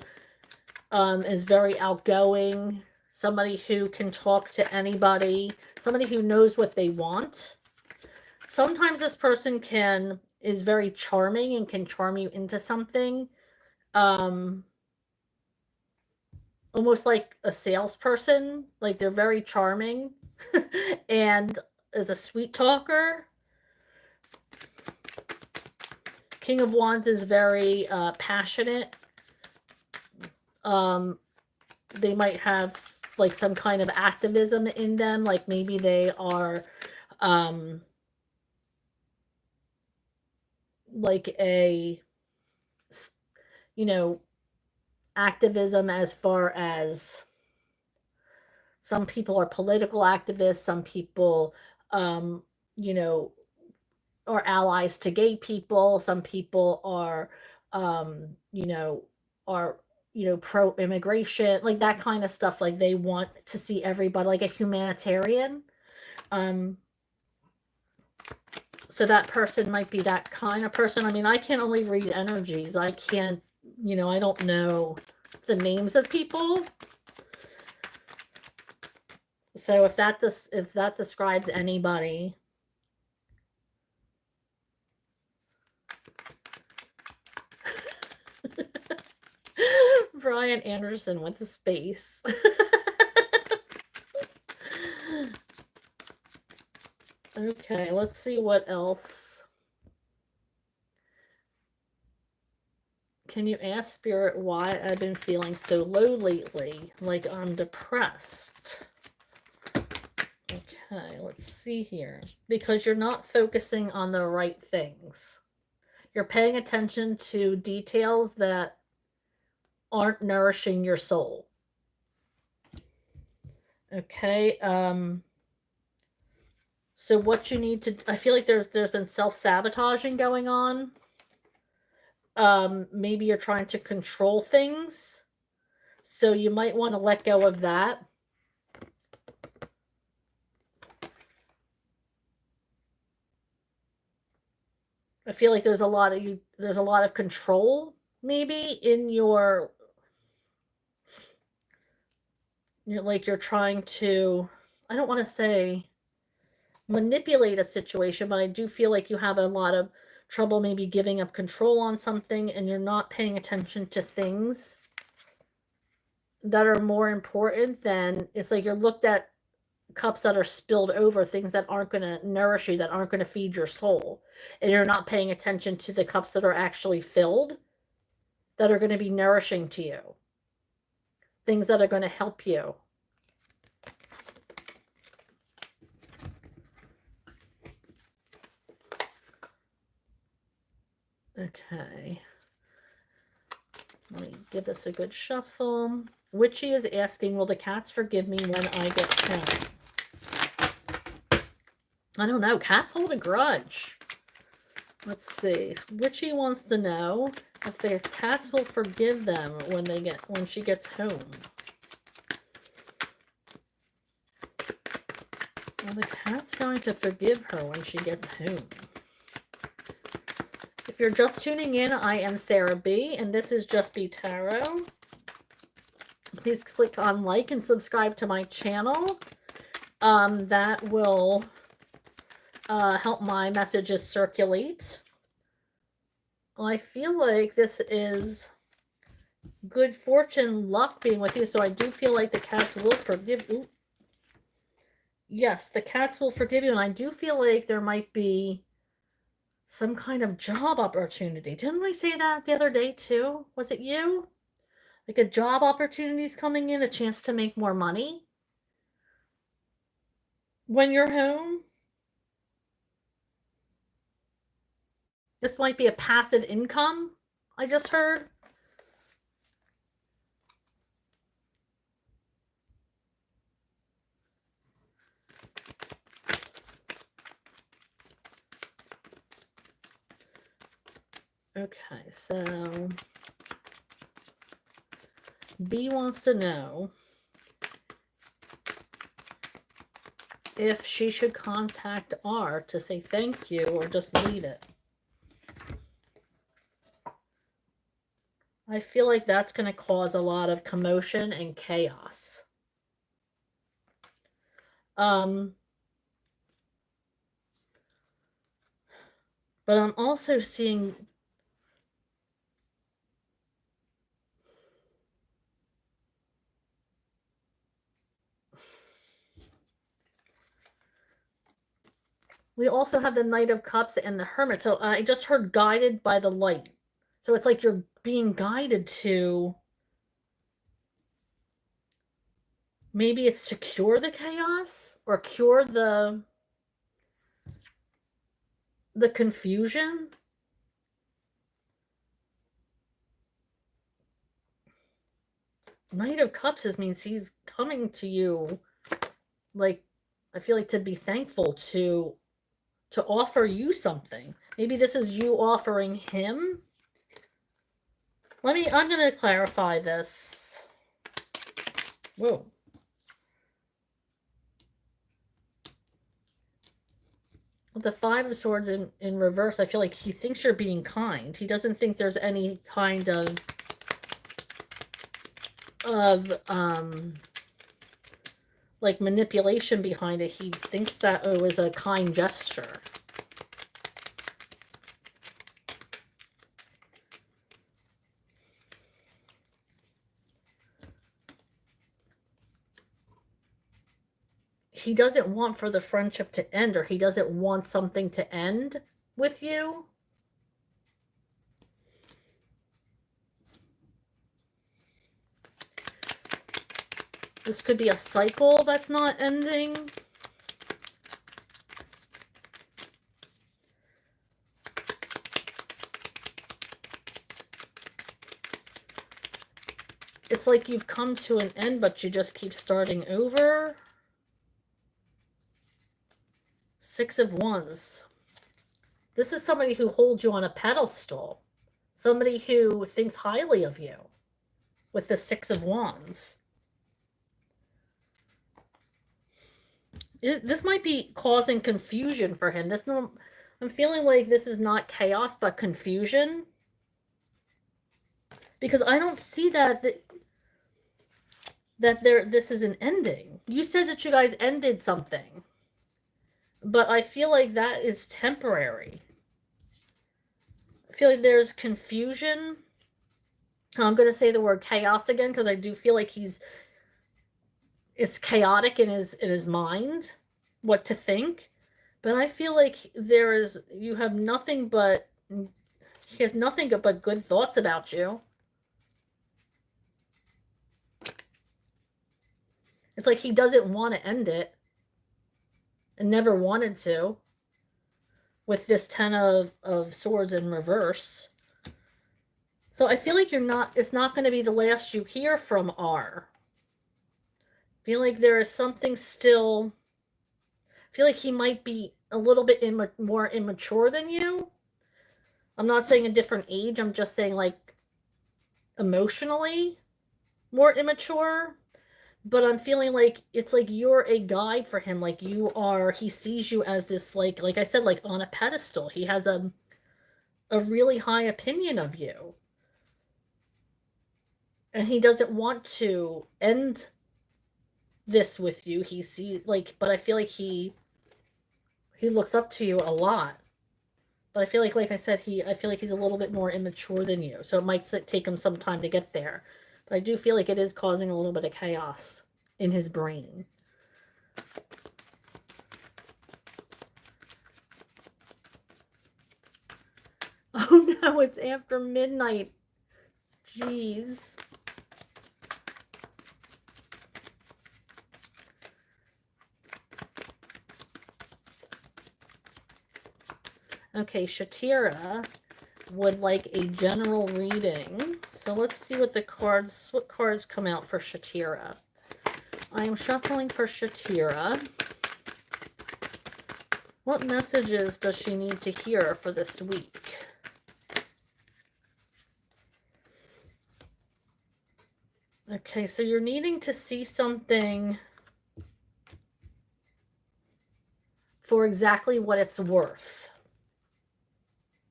is very outgoing, somebody who can talk to anybody, somebody who knows what they want. Sometimes this person is very charming and can charm you into something. Almost like a salesperson, like they're very charming and is a sweet talker. King of Wands is very passionate. They might have like some kind of activism in them, like maybe they are like a, activism as far as some people are political activists, some people, are allies to gay people, some people are, pro-immigration, like that kind of stuff. Like they want to see everybody, like a humanitarian. So that person might be that kind of person. I mean, I can only read energies. I can't, I don't know the names of people. So if that describes anybody. Brian Anderson with the space. Okay, let's see what else. Can you ask Spirit why I've been feeling so low lately? Like I'm depressed. Okay, let's see here. Because you're not focusing on the right things. You're paying attention to details that aren't nourishing your soul. Okay, so what you need to... I feel like there's been self-sabotaging going on. Maybe you're trying to control things. So you might want to let go of that. I feel like there's a lot of control maybe in your, like you're trying to, I don't want to say manipulate a situation, but I do feel like you have a lot of trouble maybe giving up control on something, and you're not paying attention to things that are more important than, it's like you're looked at cups that are spilled over, things that aren't going to nourish you, that aren't going to feed your soul. And you're not paying attention to the cups that are actually filled, that are going to be nourishing to you, things that are going to help you. Okay. Let me give this a good shuffle. Witchy is asking, will the cats forgive me when I get home? I don't know. Cats hold a grudge. Let's see. Witchy wants to know if the cats will forgive them when she gets home. Are the cats going to forgive her when she gets home? If you're just tuning in, I am Sarah B, and this is Just Be Tarot. Please click on like and subscribe to my channel. That will help my messages circulate. I feel like this is good fortune, luck being with you, so I do feel like the cats will forgive you. Yes, the cats will forgive you, and I do feel like there might be some kind of job opportunity. Didn't I say that the other day too? Was it you? Like a job opportunity is coming in, a chance to make more money when you're home. This might be a passive income, I just heard. Okay, so B wants to know if she should contact R to say thank you or just leave it. I feel like that's going to cause a lot of commotion and chaos. But I'm also seeing we also have the Knight of Cups and the Hermit. So I just heard guided by the light. So it's like you're being guided to, maybe it's to cure the chaos or cure the confusion. Knight of Cups means he's coming to you, like, I feel like to be thankful, to offer you something. Maybe this is you offering him. I'm going to clarify this. Whoa. With the Five of Swords in reverse, I feel like he thinks you're being kind. He doesn't think there's any kind of like manipulation behind it. He thinks that it was a kind gesture. He doesn't want for the friendship to end, or he doesn't want something to end with you. This could be a cycle that's not ending. It's like you've come to an end, but you just keep starting over. Six of Wands. This is somebody who holds you on a pedestal. Somebody who thinks highly of you. with the Six of Wands. This might be causing confusion for him. I'm feeling like this is not chaos, but confusion. Because I don't see that this is an ending. You said that you guys ended something. But I feel like that is temporary. I feel like there's confusion. I'm going to say the word chaos again because I do feel like it's chaotic in his mind what to think. But I feel like he has nothing but good thoughts about you. It's like he doesn't want to end it and never wanted to with this Ten of Swords in reverse. So I feel like it's not going to be the last you hear from R. I feel like there is something still. I feel like he might be a little bit more immature than you. I'm not saying a different age. I'm just saying like emotionally more immature. But I'm feeling like it's like you're a guide for him. Like he sees you as this like I said, like on a pedestal. He has a really high opinion of you. And he doesn't want to end this with you. But I feel like he looks up to you a lot. But I feel like I said, I feel like he's a little bit more immature than you. So it might take him some time to get there. But I do feel like it is causing a little bit of chaos in his brain. Oh no, it's after midnight. Jeez. Okay, Shatira would like a general reading. So let's see what cards come out for Shatira. I am shuffling for Shatira. What messages does she need to hear for this week? Okay, so you're needing to see something for exactly what it's worth.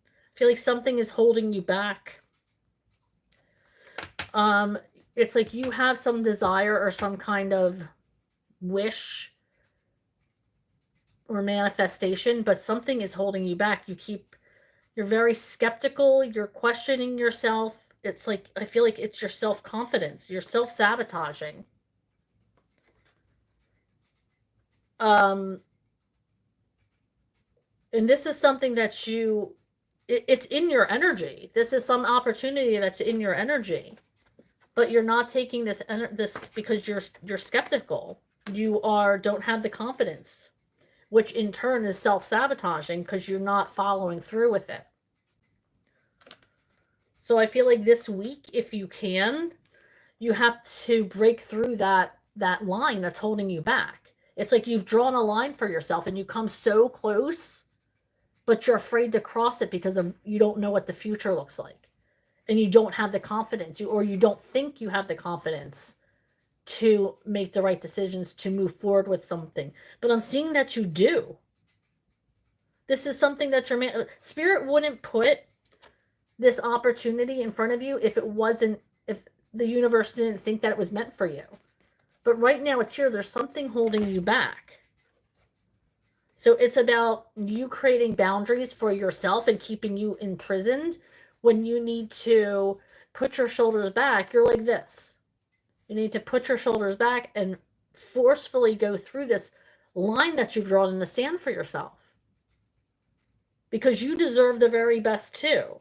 I feel like something is holding you back. It's like you have some desire or some kind of wish or manifestation, but something is holding you back. You're very skeptical. You're questioning yourself. It's like, I feel like it's your self-confidence. You're self-sabotaging. And this is something that it's in your energy. This is some opportunity that's in your energy. But you're not taking this because you're skeptical. You don't have the confidence, which in turn is self-sabotaging because you're not following through with it. So I feel like this week, if you can, you have to break through that line that's holding you back. It's like you've drawn a line for yourself and you come so close, but you're afraid to cross it because you don't know what the future looks like. And you don't have the confidence, or you don't think you have the confidence to make the right decisions, to move forward with something. But I'm seeing that you do. This is something that Spirit wouldn't put this opportunity in front of you if the universe didn't think that it was meant for you. But right now it's here. There's something holding you back. So it's about you creating boundaries for yourself and keeping you imprisoned. When you need to put your shoulders back, you're like this. You need to put your shoulders back and forcefully go through this line that you've drawn in the sand for yourself. Because you deserve the very best too.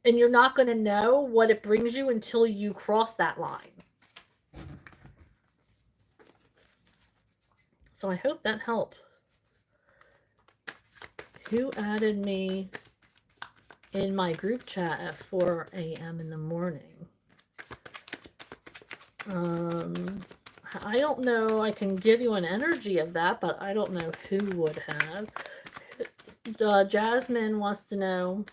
And you're not going to know what it brings you until you cross that line. So I hope that helped. Who added me in my group chat at 4 a.m. in the morning? I don't know. I can give you an energy of that, but I don't know who would have. Jasmine wants to know,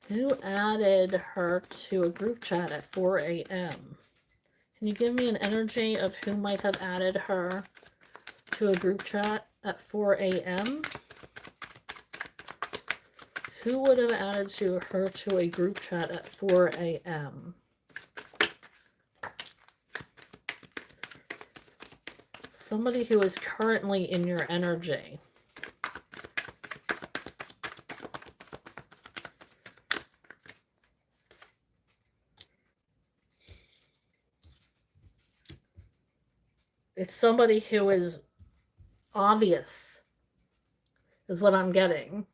Who added her to a group chat at 4 a.m.? Can you give me an energy of who might have added her to a group chat at 4 a.m.? Who would have added her to a group chat at 4 a.m.? Somebody who is currently in your energy. It's somebody who is obvious, is what I'm getting.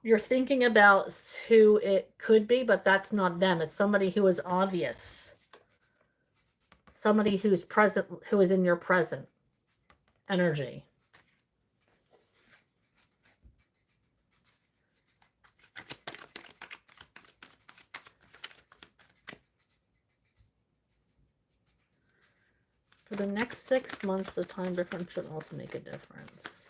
You're thinking about who it could be, but that's not them. It's somebody who is obvious. Somebody who's present, who is in your present energy. For the next 6 months, the time difference should also make a difference.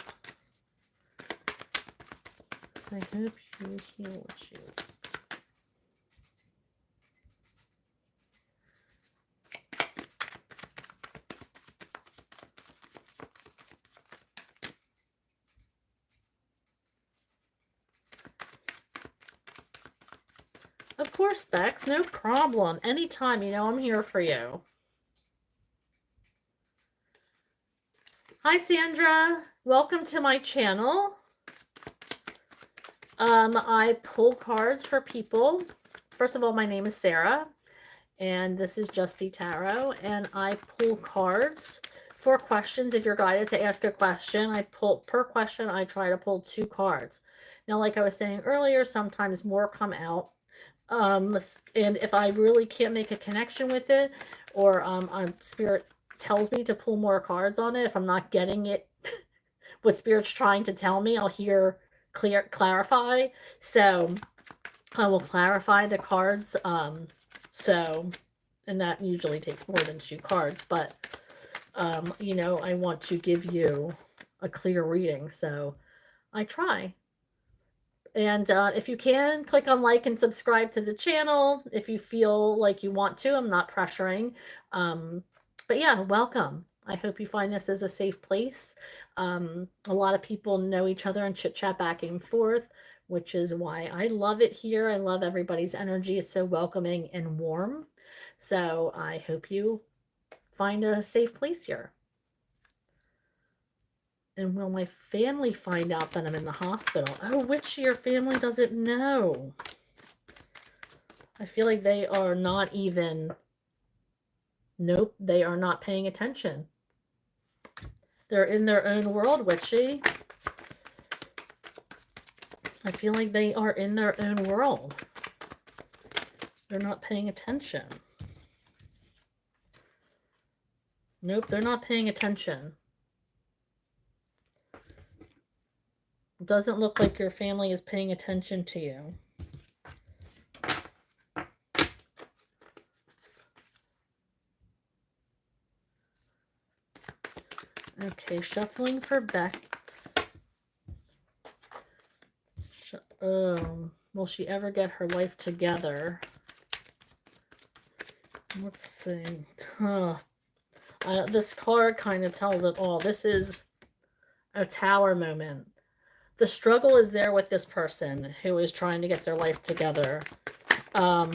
So I hope you heal what you. Of course, Bex, no problem. Anytime, you know I'm here for you. Hi, Sandra. Welcome to my channel. I pull cards for people. First of all, my name is Sarah, and this is Just Be Tarot, and I pull cards for questions. If you're guided to ask a question, I pull per question. I try to pull 2 cards. Now, like I was saying earlier, sometimes more come out. And if I really can't make a connection with it, or Spirit tells me to pull more cards on it, if I'm not getting it, what Spirit's trying to tell me, I'll hear clarify. So I will clarify the cards. And that usually takes more than 2 cards, but you know, I want to give you a clear reading, so I try. And if you can, click on like and subscribe to the channel if you feel like you want to. I'm not pressuring. But yeah, welcome. I hope you find this as a safe place. A lot of people know each other and chit-chat back and forth, which is why I love it here. I love everybody's energy. It's so welcoming and warm. So I hope you find a safe place here. And will my family find out that I'm in the hospital? Oh, which your family doesn't know. I feel like they are not even... Nope, they are not paying attention. They're in their own world, Witchy. I feel like they are in their own world. They're not paying attention. Nope, they're not paying attention. It doesn't look like your family is paying attention to you. Okay, shuffling for Bex. Will she ever get her life together? Let's see. This card kind of tells it all. This is a Tower moment. The struggle is there with this person who is trying to get their life together. I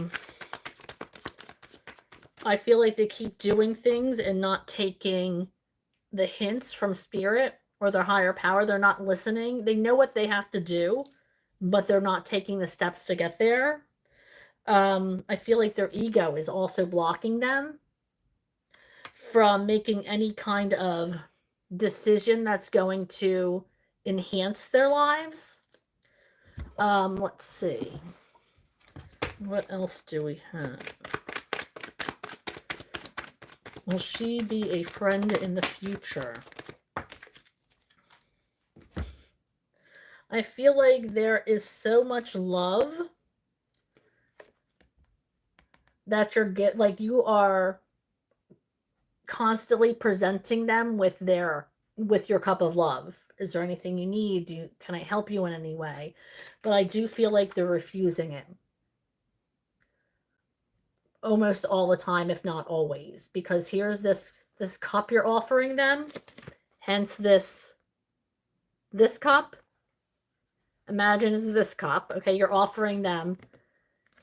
feel like they keep doing things and not taking the hints from Spirit or their higher power. They're not listening. They know what they have to do, but they're not taking the steps to get there. I feel like their ego is also blocking them from making any kind of decision that's going to enhance their lives. Let's see. What else do we have? Will she be a friend in the future? I feel like there is so much love that you are constantly presenting them with your cup of love. Is there anything you need? Can I help you in any way? But I do feel like they're refusing it almost all the time, if not always, because here's this cup you're offering them, hence this cup. Imagine it's this cup. Okay, you're offering them,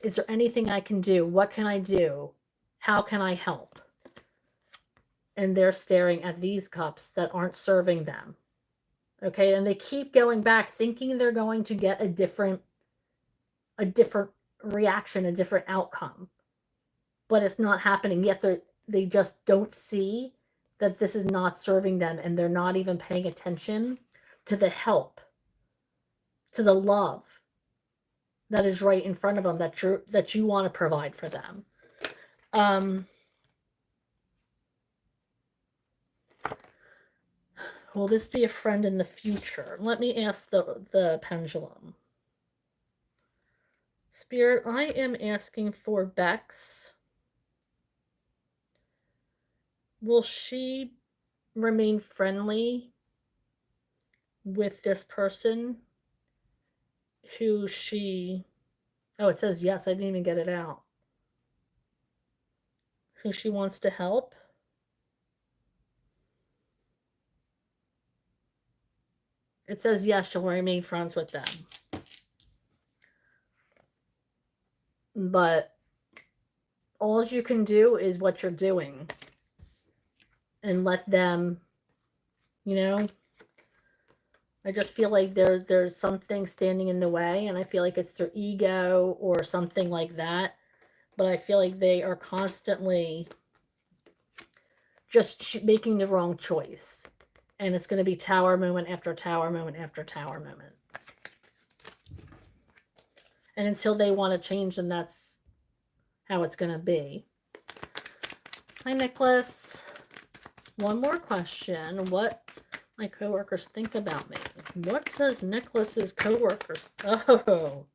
is there anything I can do? What can I do? How can I help? And they're staring at these cups that aren't serving them. Okay, and they keep going back thinking they're going to get a different reaction, a different outcome. But it's not happening. Yet they just don't see that this is not serving them, and they're not even paying attention to the help, to the love that is right in front of them, that you want to provide for them. Will this be a friend in the future? Let me ask the pendulum. Spirit, I am asking for Bex. Will she remain friendly with this person who she... Oh, it says yes. I didn't even get it out. Who she wants to help? It says yes, she'll remain friends with them. But all you can do is what you're doing. And let them, you know... I just feel like there's something standing in the way, and I feel like it's their ego or something like that. But I feel like they are constantly just making the wrong choice. And it's going to be tower moment after tower moment after tower moment. And until they want to change, then that's how it's going to be. Hi, Nicholas. One more question. What my coworkers think about me? What does Nicholas's coworkers... Oh.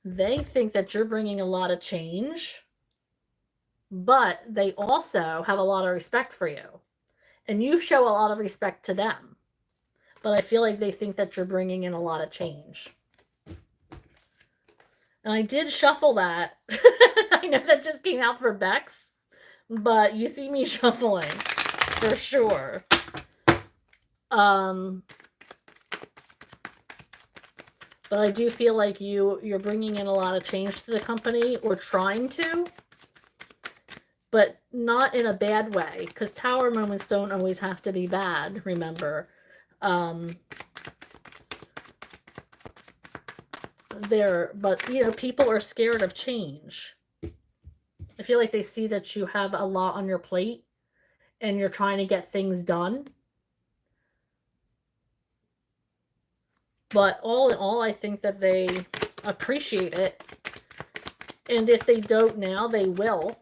They think that you're bringing a lot of change, but they also have a lot of respect for you. And you show a lot of respect to them. But I feel like they think that you're bringing in a lot of change. And I did shuffle that. I know that just came out for Bex, but you see me shuffling for sure. But I do feel like you're bringing in a lot of change to the company, or trying to, but not in a bad way, because tower moments don't always have to be bad, remember. But, you know, people are scared of change. I feel like they see that you have a lot on your plate, and you're trying to get things done. But all in all, I think that they appreciate it. And if they don't now, they will.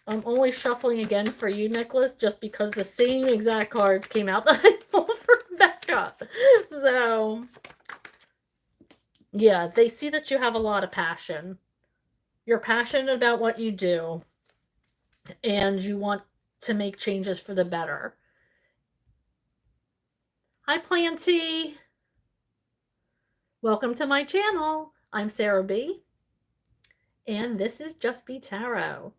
I'm only shuffling again for you, Nicholas, just because the same exact cards came out that I pulled for Becca. So, yeah, they see that you have a lot of passion. You're passionate about what you do, and you want to make changes for the better. Hi, Planty. Welcome to my channel. I'm Sarah B. And this is Just Be Tarot.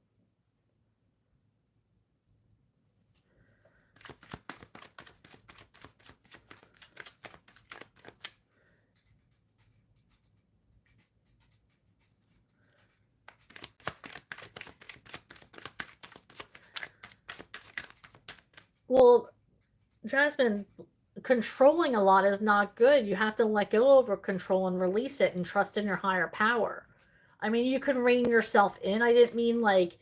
Well, Jasmine, controlling a lot is not good. You have to let go of control and release it and trust in your higher power. I mean, you can rein yourself in. I didn't mean like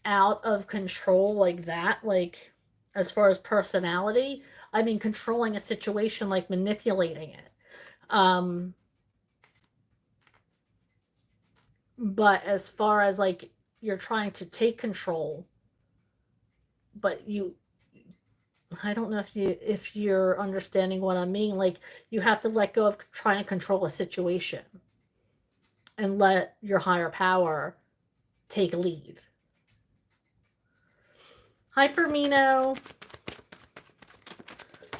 out of control like that, like as far as personality. I mean controlling a situation, like manipulating it. But as far as like you're trying to take control, but I don't know if you're understanding what I mean. Like, you have to let go of trying to control a situation and let your higher power take lead. Hi, Firmino.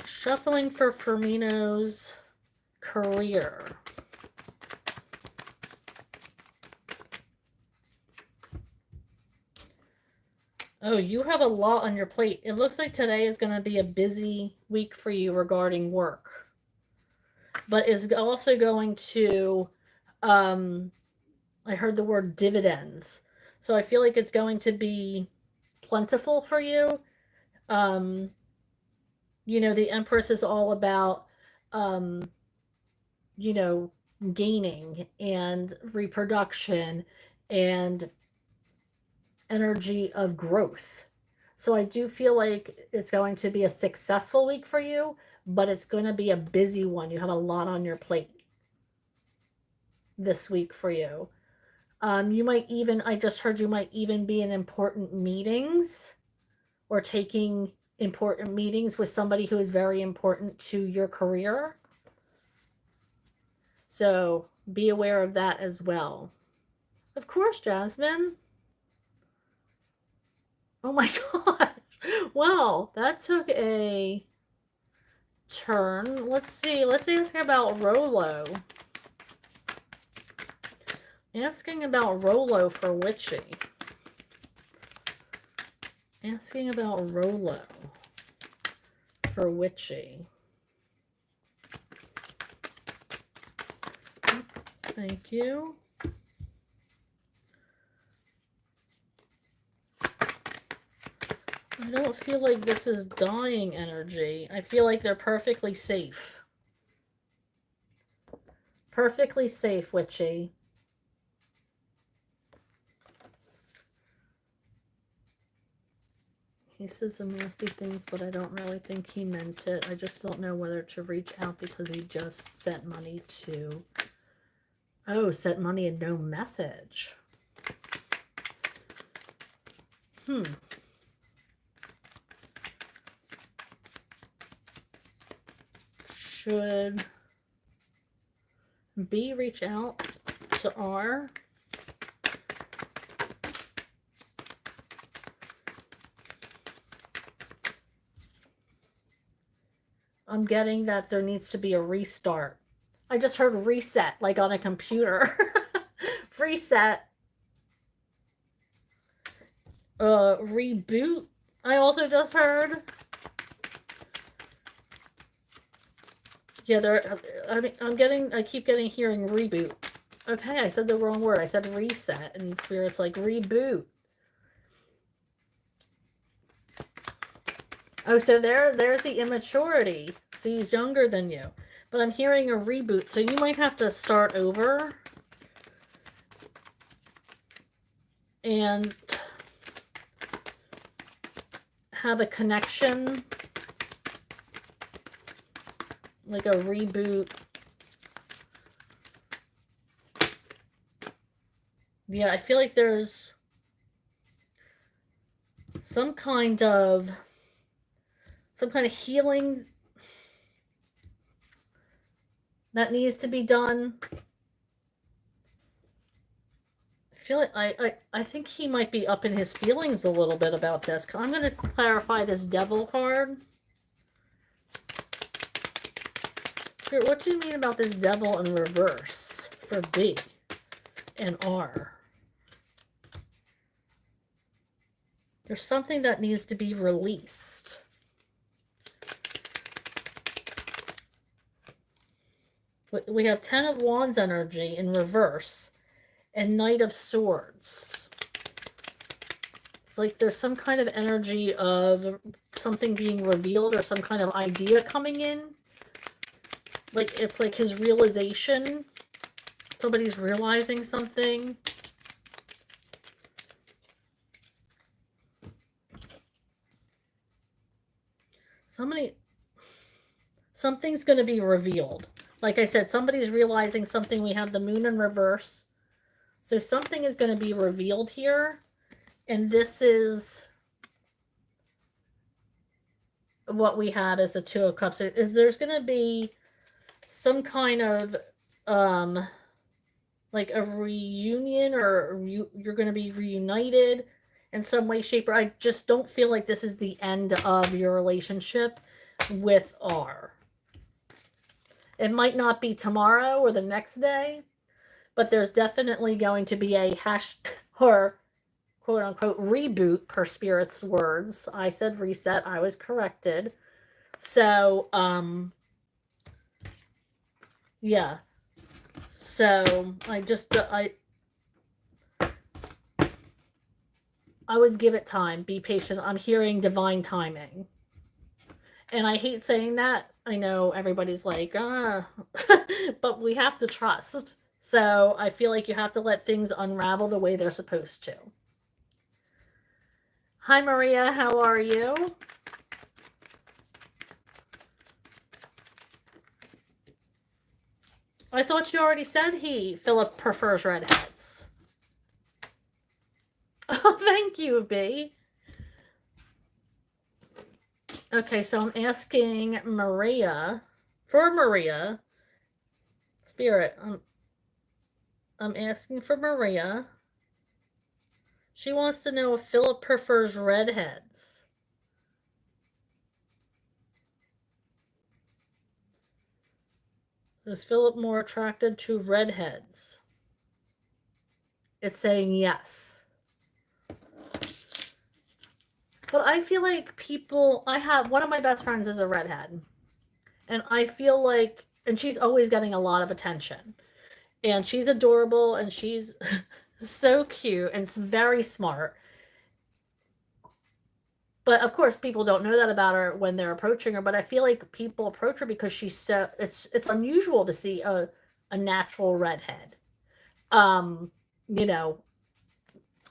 Shuffling for Firmino's career. Oh, you have a lot on your plate. It looks like today is going to be a busy week for you regarding work. But it's also going to, I heard the word dividends. So I feel like it's going to be plentiful for you. You know, the Empress is all about, you know, gaining and reproduction and energy of growth. So I do feel like it's going to be a successful week for you, but it's going to be a busy one. You have a lot on your plate this week for you. You might even, I just heard you might even be in important meetings or taking important meetings with somebody who is very important to your career. So be aware of that as well. Of course, Jasmine. Oh my gosh. Well, that took a turn. Let's see. Let's ask about Rolo. Asking about Rolo for Witchy. Asking about Rolo for Witchy. Thank you. I don't feel like this is dying energy. I feel like they're perfectly safe. Perfectly safe, Witchy. He said some nasty things, but I don't really think he meant it. I just don't know whether to reach out because he just sent money to... Oh, sent money and no message. Should B reach out to R? I'm getting that there needs to be a restart. I just heard reset, like on a computer. Reset. Reboot, I also just heard. Yeah, I keep hearing reboot. Okay, I said the wrong word. I said reset, and Spirit's like reboot. Oh, so there's the immaturity. See, he's younger than you. But I'm hearing a reboot, so you might have to start over. And have a connection. Like a reboot. Yeah, I feel like there's some kind of healing that needs to be done. I feel like I think he might be up in his feelings a little bit about this. I'm going to clarify this devil card. What do you mean about this devil in reverse for B and R? There's something that needs to be released. We have Ten of Wands energy in reverse and Knight of Swords. It's like there's some kind of energy of something being revealed or some kind of idea coming in. Like, it's like his realization. Somebody's realizing something. Something's going to be revealed. Like I said, somebody's realizing something. We have the moon in reverse. So something is going to be revealed here. And this is what we had as the Two of Cups. There's going to be some kind of like a reunion, or you're going to be reunited in some way, shape, or I just don't feel like this is the end of your relationship with R. It might not be tomorrow or the next day, but there's definitely going to be a hash or quote unquote reboot per Spirit's words. I said reset, I was corrected. So, yeah. So I would give it time. Be patient. I'm hearing divine timing. And I hate saying that. I know everybody's like, but we have to trust. So I feel like you have to let things unravel the way they're supposed to. Hi, Maria. How are you? I thought you already said Philip prefers redheads. Oh, thank you, B. Okay, so I'm asking Maria, for Maria, Spirit, I'm asking for Maria. She wants to know if Philip prefers redheads. Is Philip more attracted to redheads? It's saying yes. But I feel like I have one of my best friends is a redhead. And I feel like, and she's always getting a lot of attention. And she's adorable and she's so cute and very smart. But of course, people don't know that about her when they're approaching her. But I feel like people approach her because she's so, it's unusual to see a natural redhead. Um, you know,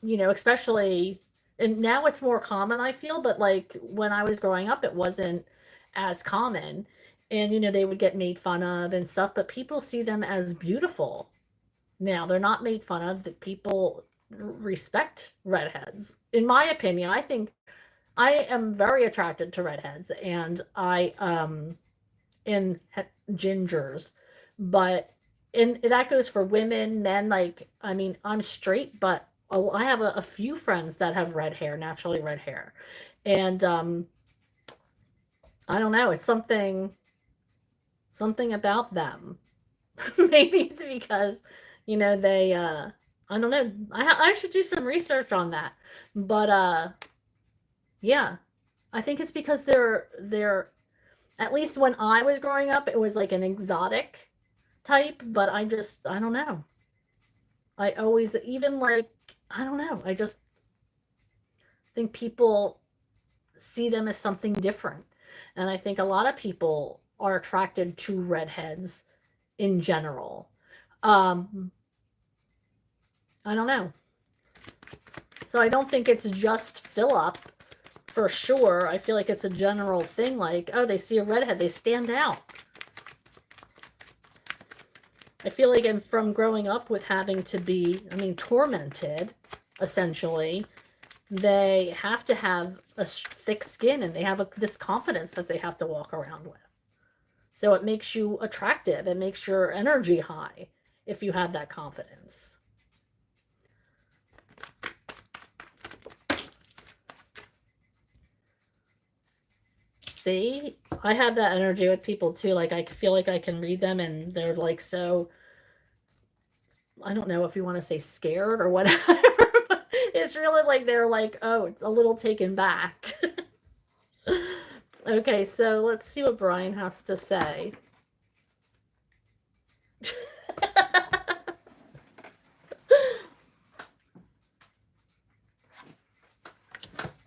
especially, and now it's more common, I feel, but like when I was growing up, it wasn't as common. And, they would get made fun of and stuff, but people see them as beautiful. Now, they're not made fun of, that people respect redheads. In my opinion, I think I am very attracted to redheads, and in gingers, but and that goes for women, men. Like, I mean, I'm straight, but I have a few friends that have red hair, naturally red hair, and I don't know. It's something about them. Maybe it's because they. I don't know. I should do some research on that, but yeah, I think it's because they're at least when I was growing up, it was like an exotic type, but I don't know. I always, even like, I don't know. I just think people see them as something different. And I think a lot of people are attracted to redheads in general. Um, I don't know. So I don't think it's just Philip for sure. I feel like it's a general thing, like, oh, they see a redhead, they stand out. I feel like, and from growing up with having to be, I mean, tormented, essentially, they have to have a thick skin and they have this confidence that they have to walk around with. So it makes you attractive. It makes your energy high if you have that confidence. See, I have that energy with people too. Like, I feel like I can read them and they're like so, I don't know if you want to say scared or whatever. But it's really like they're like, oh, it's a little taken back. Okay, so let's see what Brian has to say.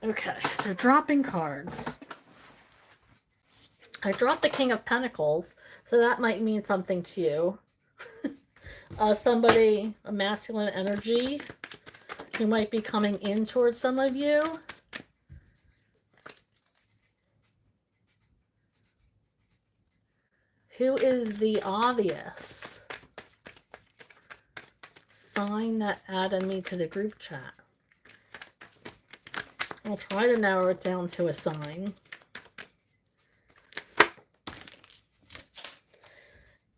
Okay, so dropping cards. I dropped the King of Pentacles, so that might mean something to you. Somebody, a masculine energy, who might be coming in towards some of you. Who is the obvious sign that added me to the group chat? I'll try to narrow it down to a sign.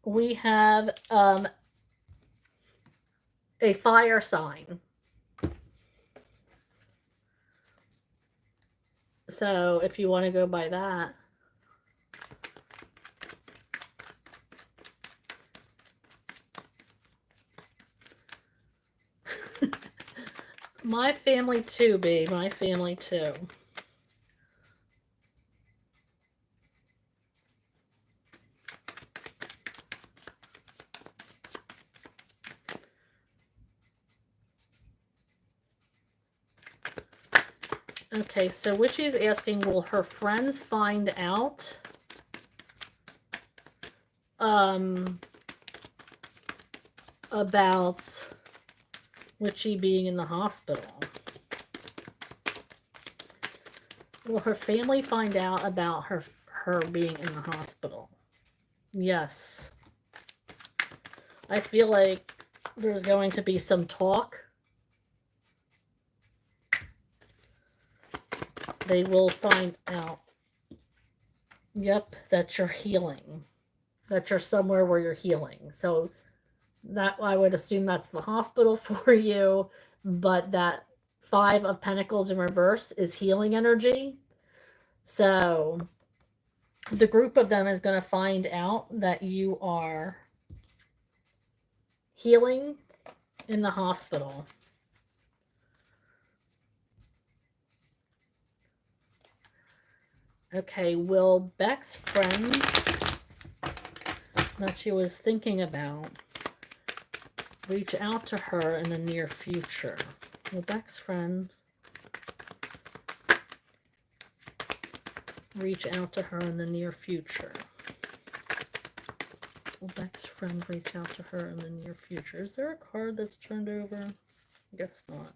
We have a fire sign. So if you want to go by that. My family too, B. My family too. Okay, so Witchy's asking, will her friends find out about Witchy being in the hospital? Will her family find out about her being in the hospital? Yes. I feel like there's going to be some talk. They will find out. Yep, that you're healing. That you're somewhere where you're healing. So that, I would assume that's the hospital for you, but that 5 of Pentacles in reverse is healing energy. So the group of them is going to find out that you are healing in the hospital. Okay, will Beck's friend that she was thinking about reach out to her in the near future? Will Beck's friend reach out to her in the near future? Will Beck's friend reach out to her in the near future? Is there a card that's turned over? I guess not.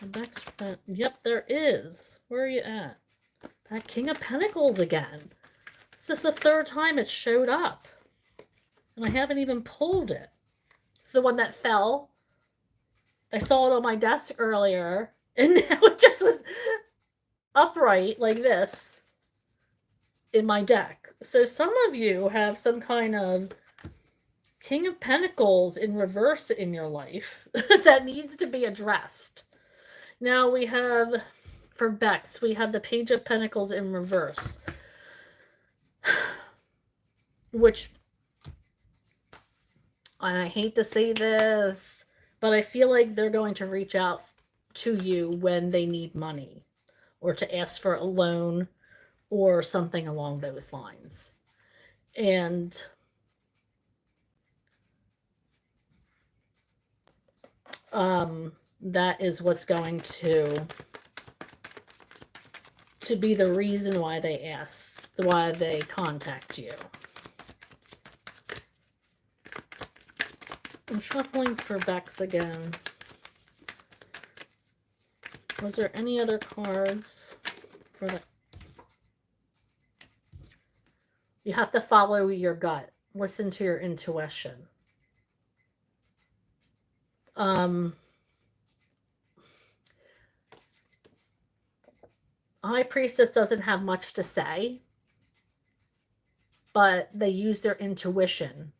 Will Beck's friend... Yep, there is. Where are you at? That King of Pentacles again. This is the 3rd time it showed up. And I haven't even pulled it. It's the one that fell. I saw it on my desk earlier. And now it just was upright like this in my deck. So some of you have some kind of King of Pentacles in reverse in your life that needs to be addressed. Now we have, for Bex, we have the Page of Pentacles in reverse. Which, and I hate to say this, but I feel like they're going to reach out to you when they need money or to ask for a loan or something along those lines. And that is what's going to be the reason why they ask, why they contact you. I'm shuffling for Bex again. Was there any other cards for the... You have to follow your gut. Listen to your intuition. High Priestess doesn't have much to say, but they use their intuition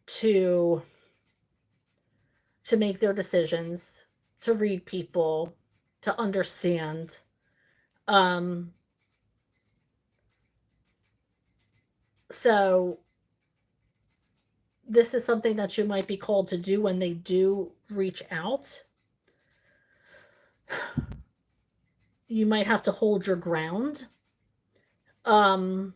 to make their decisions, to read people, to understand. So this is something that you might be called to do when they do reach out. You might have to hold your ground. I'm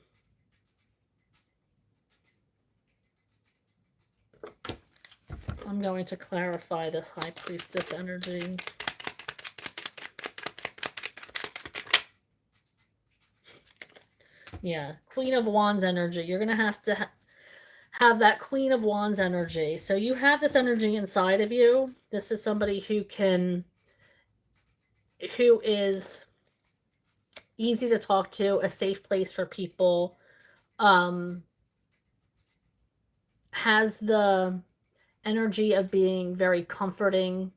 going to clarify this High Priestess energy. Yeah, Queen of Wands energy. You're going to have that Queen of Wands energy. So you have this energy inside of you. This is somebody who is easy to talk to, a safe place for people, has the energy of being very comforting,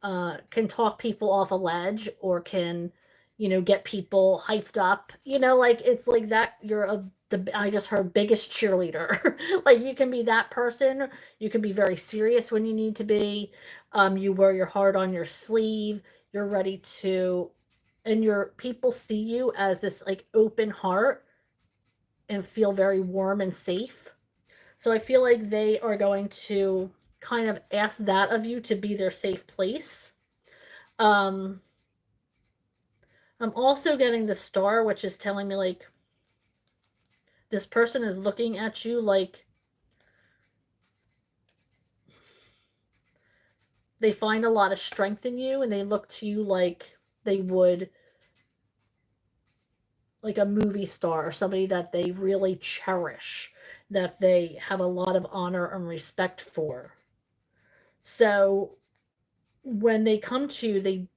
can talk people off a ledge, or can, get people hyped up. Like, it's like that. You're I just heard biggest cheerleader. Like you can be that person. You can be very serious when you need to be. You wear your heart on your sleeve. You're ready to, and your people see you as this like open heart and feel very warm and safe. So I feel like they are going to kind of ask that of you to be their safe place. Um, I'm also getting the star, which is telling me like this person is looking at you like they find a lot of strength in you and they look to you like they would like a movie star or somebody that they really cherish, that they have a lot of honor and respect for. So when they come to you,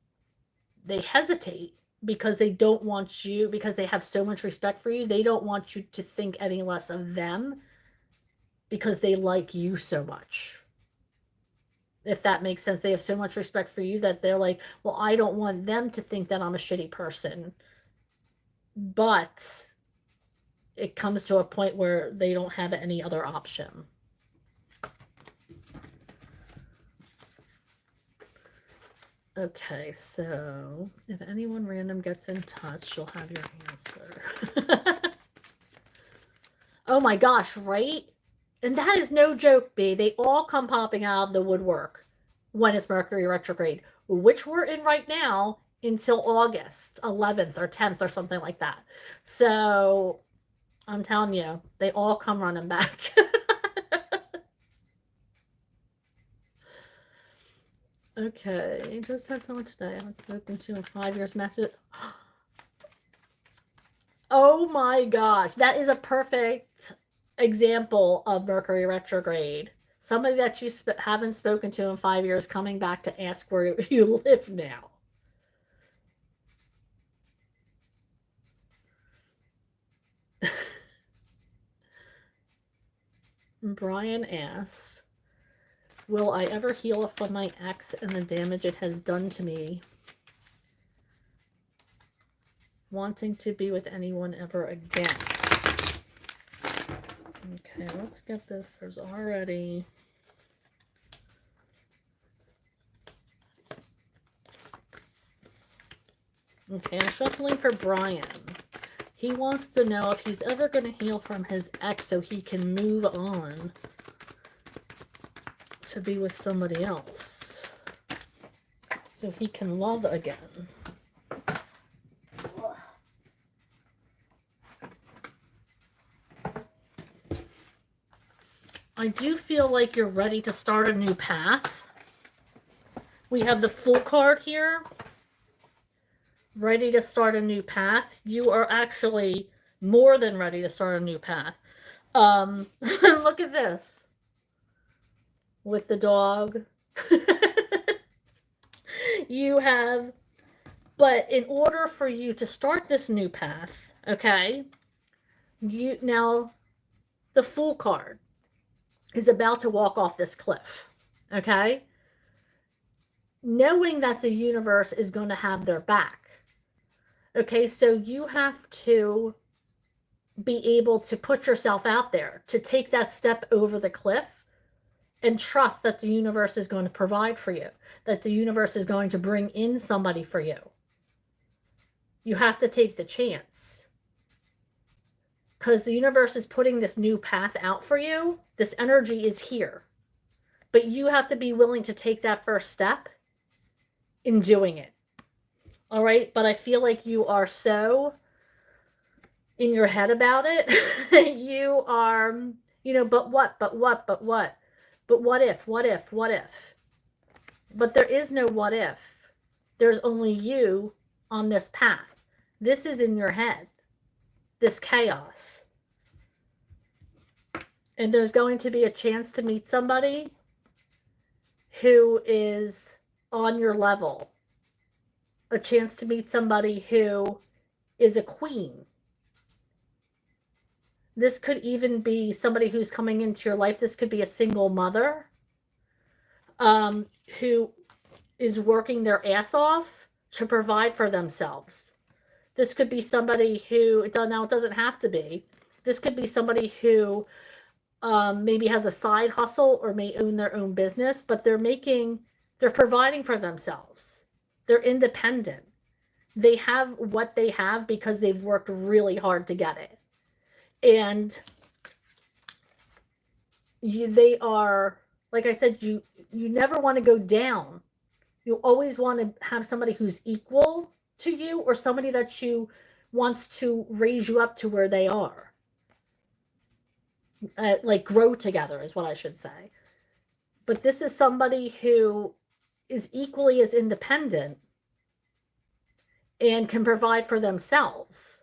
they hesitate because they don't want you, because they have so much respect for you, they don't want you to think any less of them because they like you so much. If that makes sense, they have so much respect for you that they're like, well, I don't want them to think that I'm a shitty person. But it comes to a point where they don't have any other option. Okay, so if anyone random gets in touch, you'll have your answer. Oh my gosh, right? And that is no joke, B. They all come popping out of the woodwork when it's Mercury retrograde, which we're in right now until August 11th or 10th or something like that. So I'm telling you, they all come running back. Okay, just had someone today I haven't spoken to in 5 years. Message. Oh my gosh, that is a perfect example of Mercury retrograde. Somebody that you haven't spoken to in 5 years coming back to ask where you live now. Brian asks, will I ever heal from my ex and the damage it has done to me? Wanting to be with anyone ever again. Okay, let's get this. There's already... Okay, I'm shuffling for Brian. He wants to know if he's ever going to heal from his ex so he can move on to be with somebody else. So he can love again. I do feel like you're ready to start a new path. We have the Fool card here. Ready to start a new path. You are actually more than ready to start a new path. Look at this. With the dog. You have, but in order for you to start this new path, okay, now the Fool card is about to walk off this cliff, okay? Knowing that the universe is going to have their back. Okay, so you have to be able to put yourself out there, to take that step over the cliff and trust that the universe is going to provide for you, that the universe is going to bring in somebody for you. You have to take the chance. Because the universe is putting this new path out for you. This energy is here. But you have to be willing to take that first step in doing it. All right? But I feel like you are so in your head about it. You are, but what? But what if? But there is no what if. There's only you on this path. This is in your head. This chaos. And there's going to be a chance to meet somebody who is on your level. A chance to meet somebody who is a queen. This could even be somebody who's coming into your life. This could be a single mother who is working their ass off to provide for themselves. This could be somebody who, now it doesn't have to be, This could be somebody who maybe has a side hustle or may own their own business, but they're providing for themselves. They're independent. They have what they have because they've worked really hard to get it. And they are, like I said, you never want to go down. You always want to have somebody who's equal to you, or somebody that you wants to raise you up to where they are. Like grow together is what I should say. But this is somebody who is equally as independent and can provide for themselves.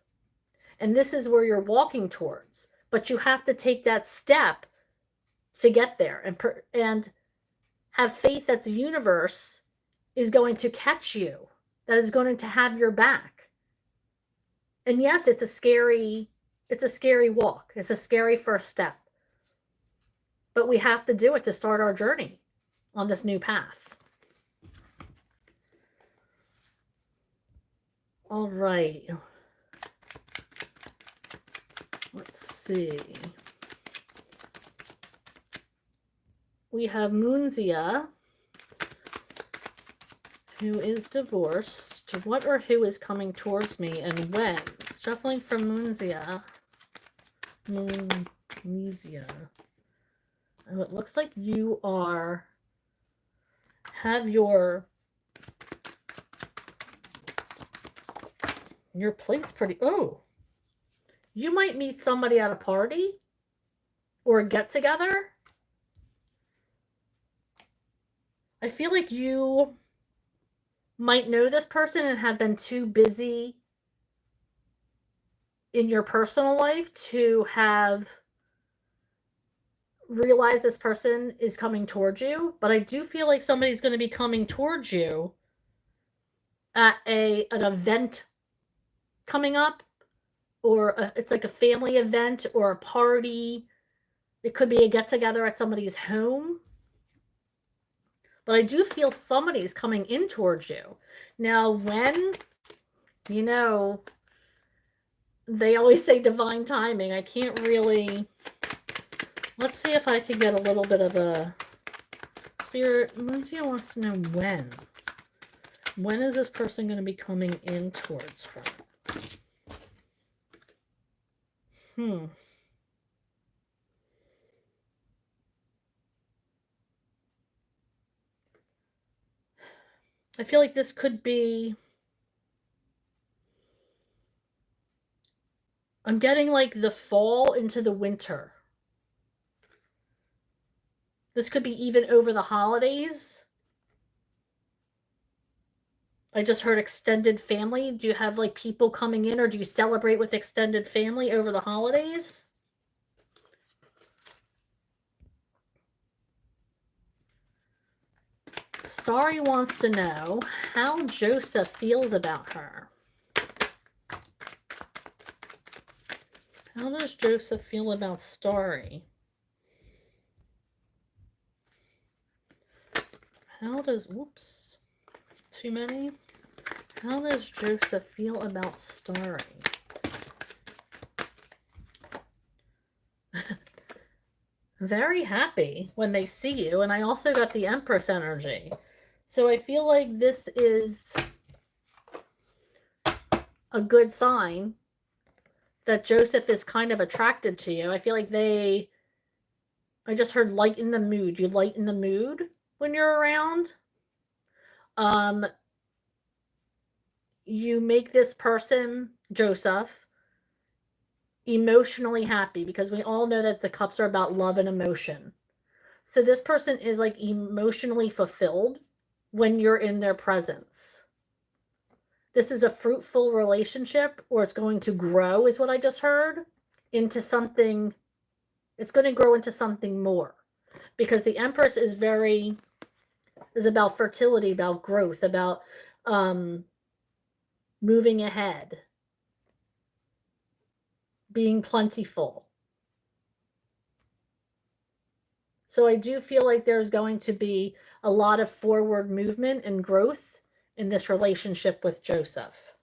And this is where you're walking towards. But you have to take that step to get there, and have faith that the universe is going to catch you, that is going to have your back. And yes, it's a scary walk. It's a scary first step. But we have to do it to start our journey on this new path. All right. Let's see. We have Moonzia, who is divorced. What or who is coming towards me and when? Shuffling from Moonzia. Moonzia. Oh, it looks like you have your plate's pretty, oh. You might meet somebody at a party or a get-together. I feel like you might know this person and have been too busy in your personal life to have realized this person is coming towards you. But I do feel like somebody's going to be coming towards you at an event coming up, or it's like a family event or a party. It could be a get-together at somebody's home. But I do feel somebody's coming in towards you. Now, when, they always say divine timing. I can't really... Let's see if I can get a little bit of a... Spirit, Moonzia wants to know when. When is this person going to be coming in towards her? I feel like this could be... I'm getting like the fall into the winter. This could be even over the holidays. I just heard extended family. Do you have like people coming in, or do you celebrate with extended family over the holidays? Starry wants to know how Joseph feels about her. How does Joseph feel about Starry? How does, whoops, too many? How does Joseph feel about Starry? Very happy when they see you, and I also got the Empress energy. So I feel like this is a good sign that Joseph is kind of attracted to you. I feel like I just heard lighten the mood. You lighten the mood when you're around. You make this person, Joseph, emotionally happy, because we all know that the cups are about love and emotion. So this person is like emotionally fulfilled when you're in their presence. This is a fruitful relationship, or it's going to grow, is what I just heard, into something. It's going to grow into something more, because the Empress is about fertility, about growth, about moving ahead, being plentiful. So I do feel like there's going to be a lot of forward movement and growth in this relationship with Joseph.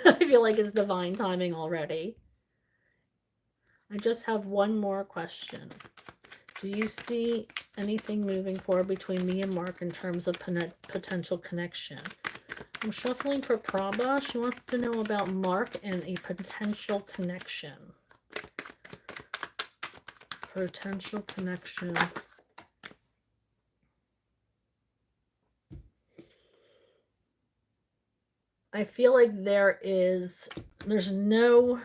I feel like it's divine timing already. I just have one more question. Do you see anything moving forward between me and Mark in terms of potential connection? I'm shuffling for Prabha. She wants to know about Mark and a potential connection. Potential connection. I feel like there's no,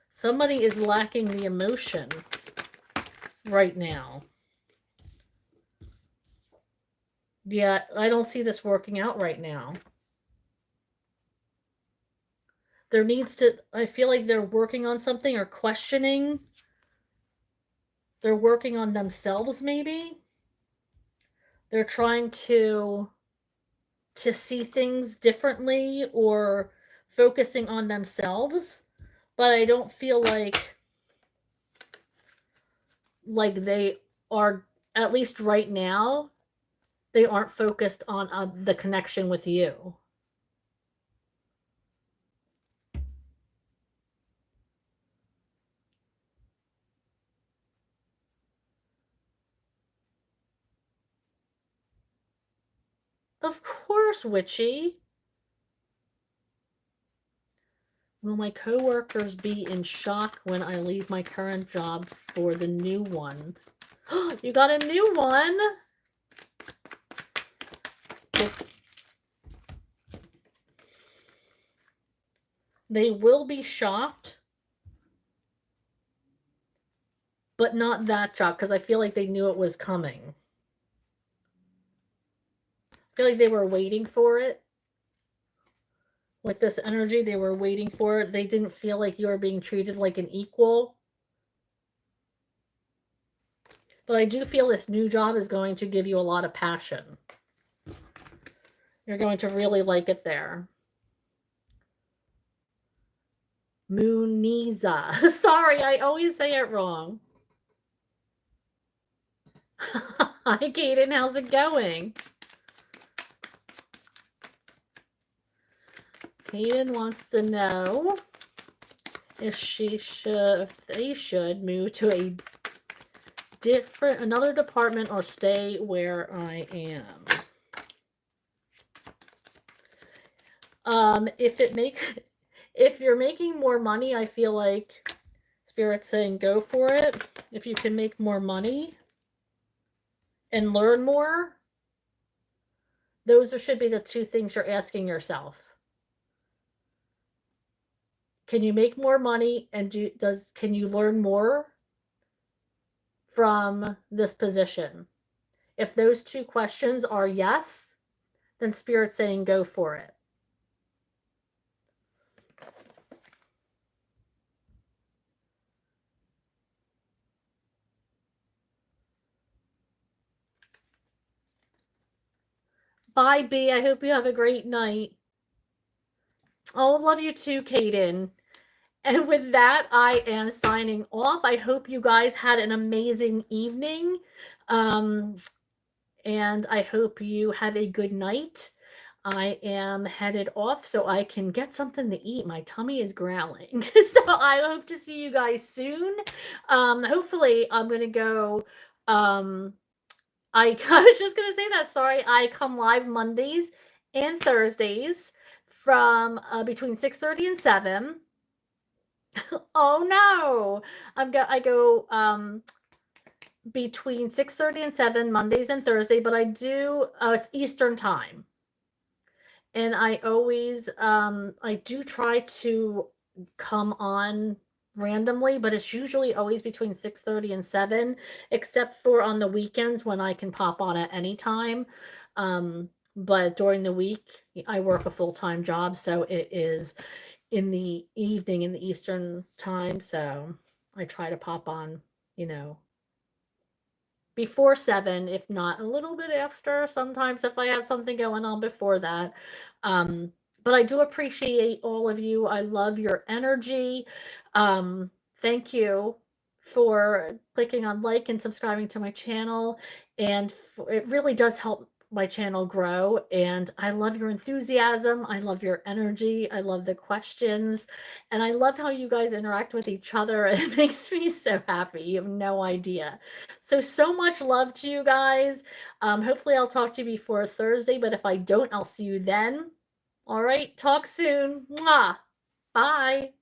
somebody is lacking the emotion right now. Yeah, I don't see this working out right now. There needs to, I feel like they're working on something or questioning. They're working on themselves, maybe. They're trying to see things differently or focusing on themselves, but I don't feel like they are, at least right now, they aren't focused on the connection with you. Of course, Witchy. Will my coworkers be in shock when I leave my current job for the new one? You got a new one? They will be shocked, but not that shocked, because I feel like they knew it was coming. I feel like they were waiting for it. With this energy, they were waiting for it. They didn't feel like you were being treated like an equal. But I do feel this new job is going to give you a lot of passion. You're going to really like it there. Muniza. Sorry, I always say it wrong. Hi, Kaden. How's it going? Kaden wants to know if they should move to another department or stay where I am. If you're making more money, I feel like Spirit's saying go for it. If you can make more money and learn more, those should be the two things you're asking yourself. Can you make more money, and can you learn more from this position? If those two questions are yes, then Spirit's saying go for it. Bye, B. I hope you have a great night. Oh, love you too, Kaden. And with that, I am signing off. I hope you guys had an amazing evening. And I hope you have a good night. I am headed off so I can get something to eat. My tummy is growling. So I hope to see you guys soon. Hopefully I'm going to go, I was just going to say that. Sorry. I come live Mondays and Thursdays from between 6:30 and 7. Oh no. I go between 6:30 and 7 Mondays and Thursday, but I do it's Eastern time. And I always I do try to come on randomly, but it's usually always between 6:30 and 7, except for on the weekends when I can pop on at any time. But during the week, I work a full-time job, so it is in the evening in the Eastern time, so I try to pop on, before 7, if not a little bit after, sometimes if I have something going on before that. But I do appreciate all of you. I love your energy. Thank you for clicking on like and subscribing to my channel. And it really does help my channel grow, and I love your enthusiasm, I love your energy, I love the questions, and I love how you guys interact with each other. It makes me so happy. You have no idea. So, so much love to you guys. Hopefully I'll talk to you before Thursday, but if I don't, I'll see you then. All right, talk soon. Mwah. Bye.